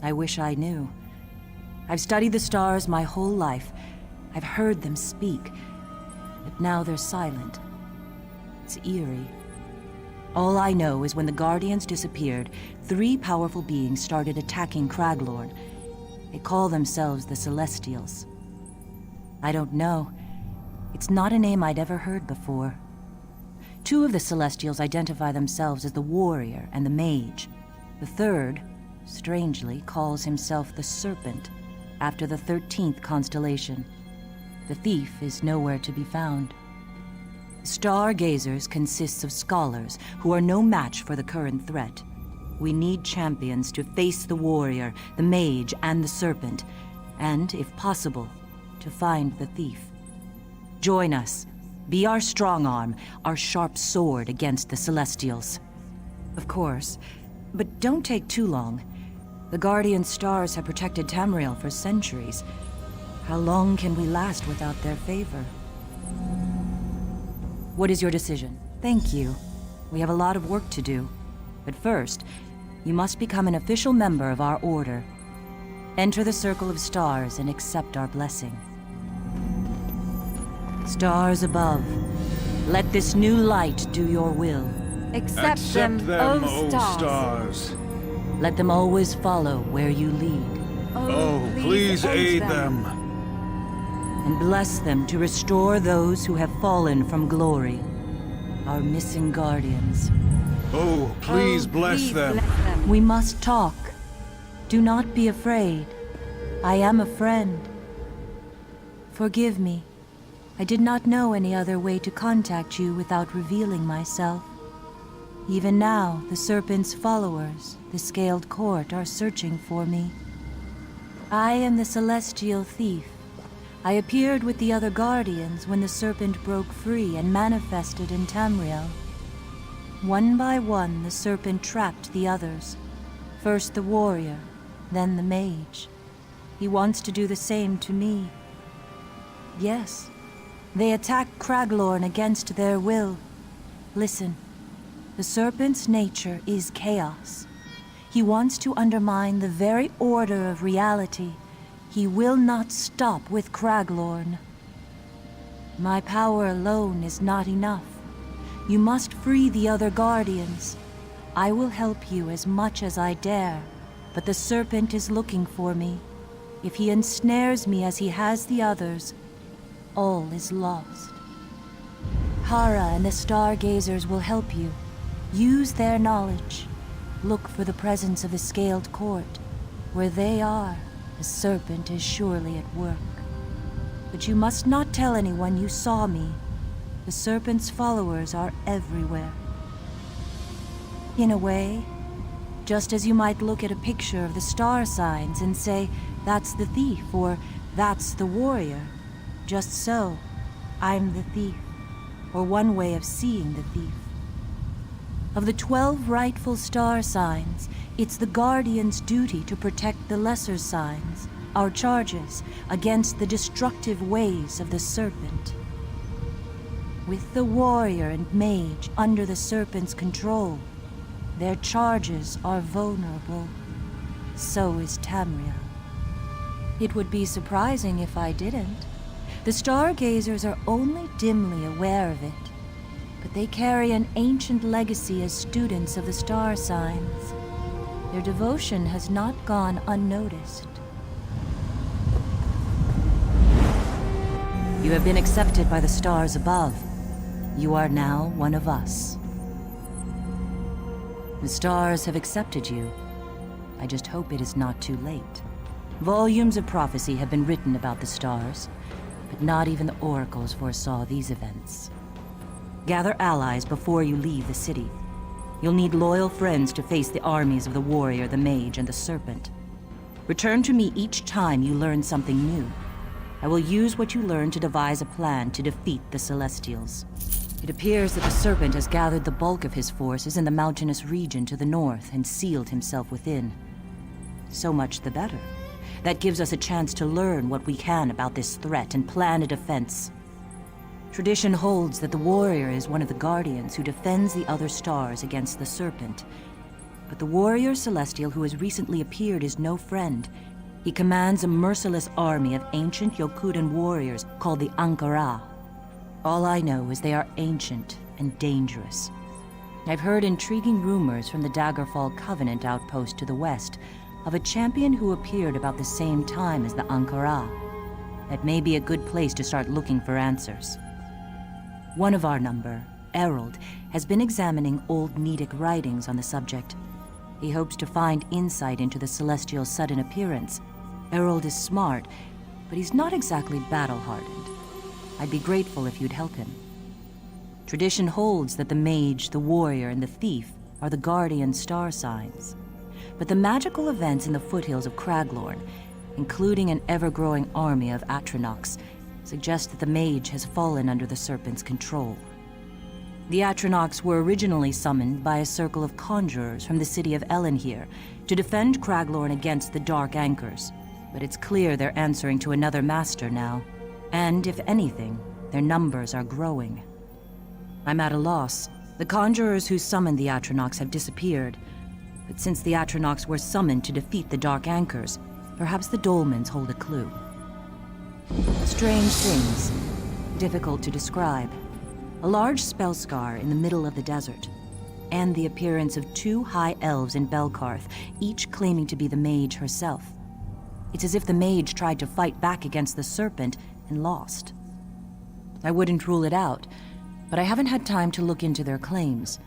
Speaker 19: I wish I knew. I've studied the stars my whole life. I've heard them speak, but now they're silent. It's eerie. All I know is when the Guardians disappeared, 3 powerful beings started attacking Craglorn. They call themselves the Celestials. I don't know. It's not a name I'd ever heard before. 2 of the Celestials identify themselves as the Warrior and the Mage. The third, strangely, calls himself the Serpent, after the 13th constellation. The thief is nowhere to be found. Stargazers consists of scholars who are no match for the current threat. We need champions to face the warrior, the mage, and the serpent, and, if possible, to find the thief. Join us. Be our strong arm, our sharp sword against the Celestials. Of course, but don't take too long. The Guardian Stars have protected Tamriel for centuries. How long can we last without their favor? What is your decision? Thank you. We have a lot of work to do. But first, you must become an official member of our order. Enter the Circle of Stars and accept our blessing. Stars above, let this new light do your will.
Speaker 3: Accept them, O stars.
Speaker 19: Let them always follow where you lead.
Speaker 11: Oh, please aid them.
Speaker 19: And bless them to restore those who have fallen from glory, our missing guardians.
Speaker 11: Oh, please bless them.
Speaker 19: We must talk. Do not be afraid. I am a friend. Forgive me. I did not know any other way to contact you without revealing myself. Even now, the Serpent's followers, the Scaled Court, are searching for me. I am the Celestial Thief. I appeared with the other Guardians when the Serpent broke free and manifested in Tamriel. One by one, the Serpent trapped the others. First the warrior, then the mage. He wants to do the same to me. Yes, they attacked Craglorn against their will. Listen, the Serpent's nature is chaos. He wants to undermine the very order of reality. He will not stop with Craglorn. My power alone is not enough. You must free the other Guardians. I will help you as much as I dare, but the Serpent is looking for me. If he ensnares me as he has the others, all is lost. Hara and the Stargazers will help you. Use their knowledge. Look for the presence of the Scaled Court. Where they are, the Serpent is surely at work. But you must not tell anyone you saw me. The Serpent's followers are everywhere. In a way, just as you might look at a picture of the star signs and say, that's the thief, or that's the warrior. Just so, I'm the thief, or one way of seeing the thief. Of the 12 rightful star signs, it's the Guardian's duty to protect the lesser signs, our charges, against the destructive ways of the Serpent. With the warrior and mage under the Serpent's control, their charges are vulnerable. So is Tamriel. It would be surprising if I didn't. The Stargazers are only dimly aware of it, but they carry an ancient legacy as students of the star signs. Their devotion has not gone unnoticed. You have been accepted by the stars above. You are now one of us. The stars have accepted you. I just hope it is not too late. Volumes of prophecy have been written about the stars, but not even the oracles foresaw these events. Gather allies before you leave the city. You'll need loyal friends to face the armies of the warrior, the mage, and the serpent. Return to me each time you learn something new. I will use what you learn to devise a plan to defeat the Celestials. It appears that the serpent has gathered the bulk of his forces in the mountainous region to the north and sealed himself within. So much the better. That gives us a chance to learn what we can about this threat and plan a defense. Tradition holds that the warrior is one of the guardians who defends the other stars against the serpent. But the warrior celestial who has recently appeared is no friend. He commands a merciless army of ancient Yokudan warriors called the Ankara. All I know is they are ancient and dangerous. I've heard intriguing rumors from the Daggerfall Covenant outpost to the west of a champion who appeared about the same time as the Ankara. That may be a good place to start looking for answers. One of our number, Errol, has been examining old Nedic writings on the subject. He hopes to find insight into the Celestial's sudden appearance. Errol is smart, but he's not exactly battle-hardened. I'd be grateful if you'd help him. Tradition holds that the mage, the warrior, and the thief are the guardian star signs. But the magical events in the foothills of Craglorn, including an ever-growing army of Atronachs, suggest that the mage has fallen under the Serpent's control. The Atronachs were originally summoned by a circle of conjurers from the city of Elenhir to defend Craglorn against the Dark Anchors, but it's clear they're answering to another master now. And, if anything, their numbers are growing. I'm at a loss. The conjurers who summoned the Atronachs have disappeared, but since the Atronachs were summoned to defeat the Dark Anchors, perhaps the Dolmens hold a clue. Strange things, difficult to describe. A large spell scar in the middle of the desert, and the appearance of 2 high elves in Belkarth, each claiming to be the mage herself. It's as if the mage tried to fight back against the serpent and lost. I wouldn't rule it out, but I haven't had time to look into their claims.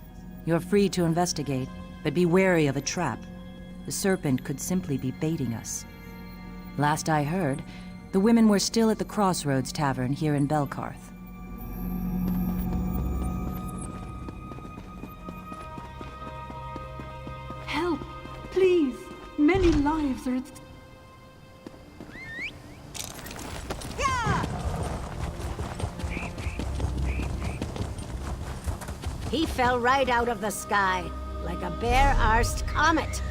Speaker 19: You're free to investigate, but be wary of a trap. The serpent could simply be baiting us. Last I heard, the women were still at the Crossroads Tavern here in Belkarth.
Speaker 5: Help! Please! Many lives are at stake.
Speaker 12: He fell right out of the sky, like a bare-arsed comet.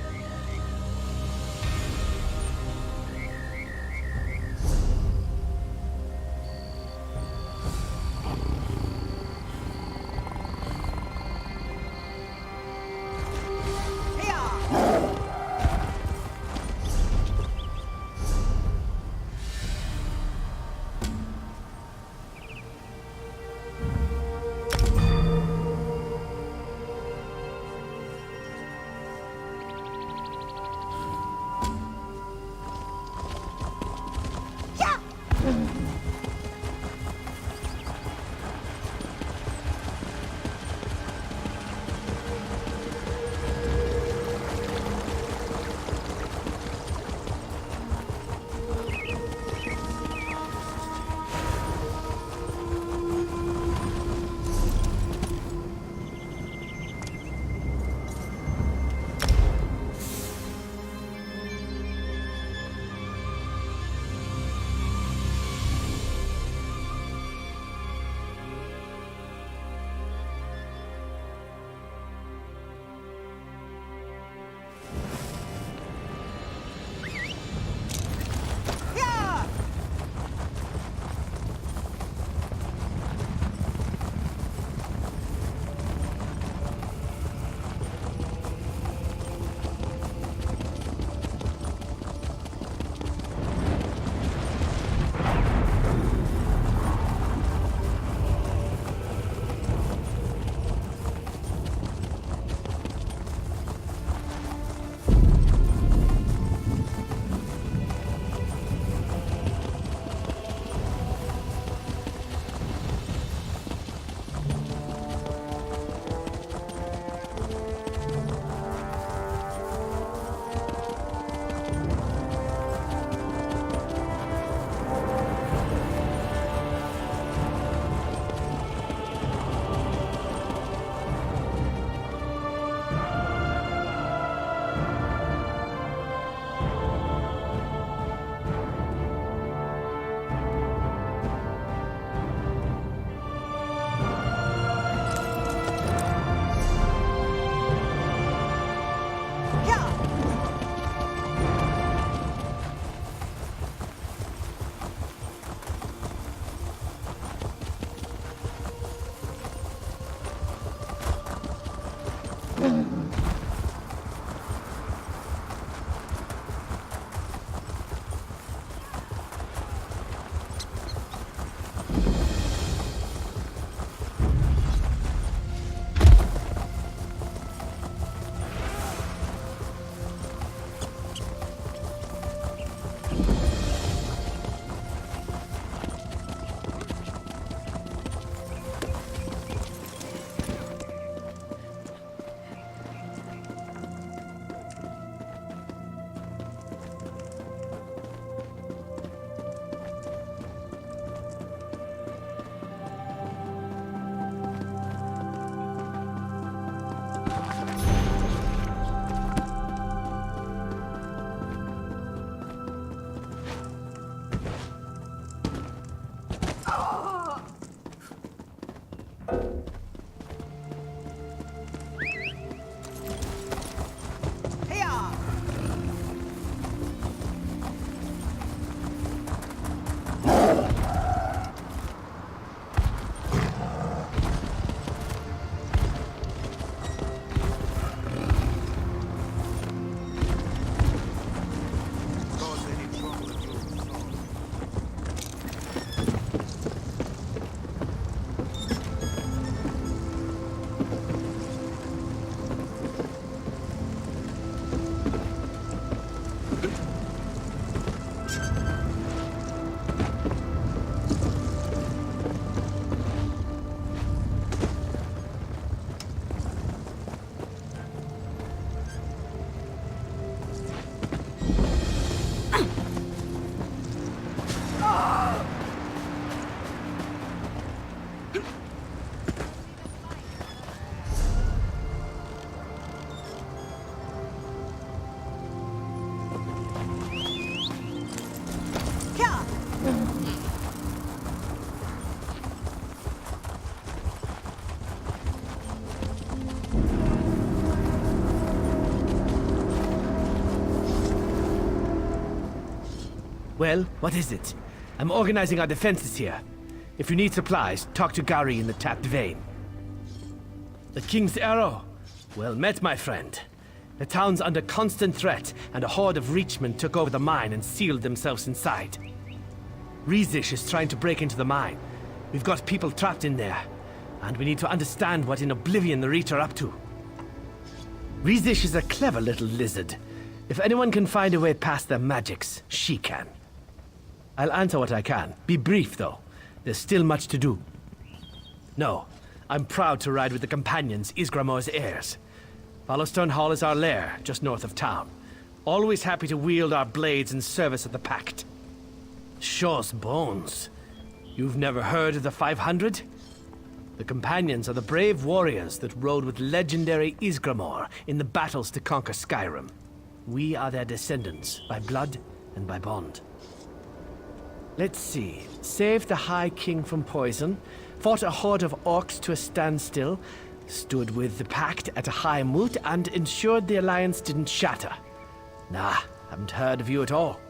Speaker 18: Well, what is it? I'm organizing our defenses here. If you need supplies, talk to Gary in the Tapped Vein. The King's Arrow? Well met, my friend. The town's under constant threat, and a horde of Reachmen took over the mine and sealed themselves inside. Rizish is trying to break into the mine. We've got people trapped in there, and we need to understand what in Oblivion the Reach are up to. Rizish is a clever little lizard. If anyone can find a way past their magics, she can. I'll answer what I can. Be brief, though. There's still much to do. No, I'm proud to ride with the companions, Ysgramor's heirs. Followstone Hall is our lair, just north of town. Always happy to wield our blades in service of the Pact. Shaw's Bones. You've never heard of the 500? The companions are the brave warriors that rode with legendary Ysgramor in the battles to conquer Skyrim. We are their descendants, by blood and by bond. Let's see. Saved the High King from poison, fought a horde of orcs to a standstill, stood with the Pact at a high moot, and ensured the Alliance didn't shatter. Nah, haven't heard of you at all.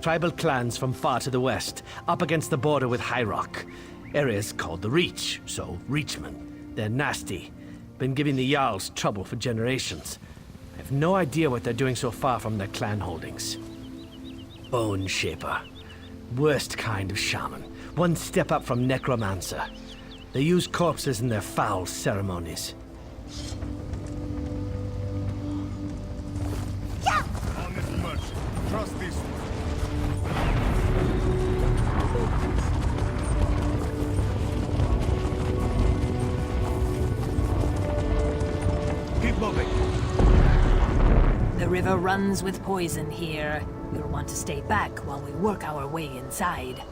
Speaker 18: Tribal clans from far to the west, up against the border with High Rock. Areas called the Reach, so Reachmen. They're nasty. Been giving the Jarls trouble for generations. I have no idea what they're doing so far from their clan holdings. Bone Shaper. Worst kind of shaman. One step up from necromancer. They use corpses in their foul ceremonies.
Speaker 9: Honest merchant, trust these.
Speaker 18: Keep moving.
Speaker 20: The river runs with poison here. We'll want to stay back while we work our way inside.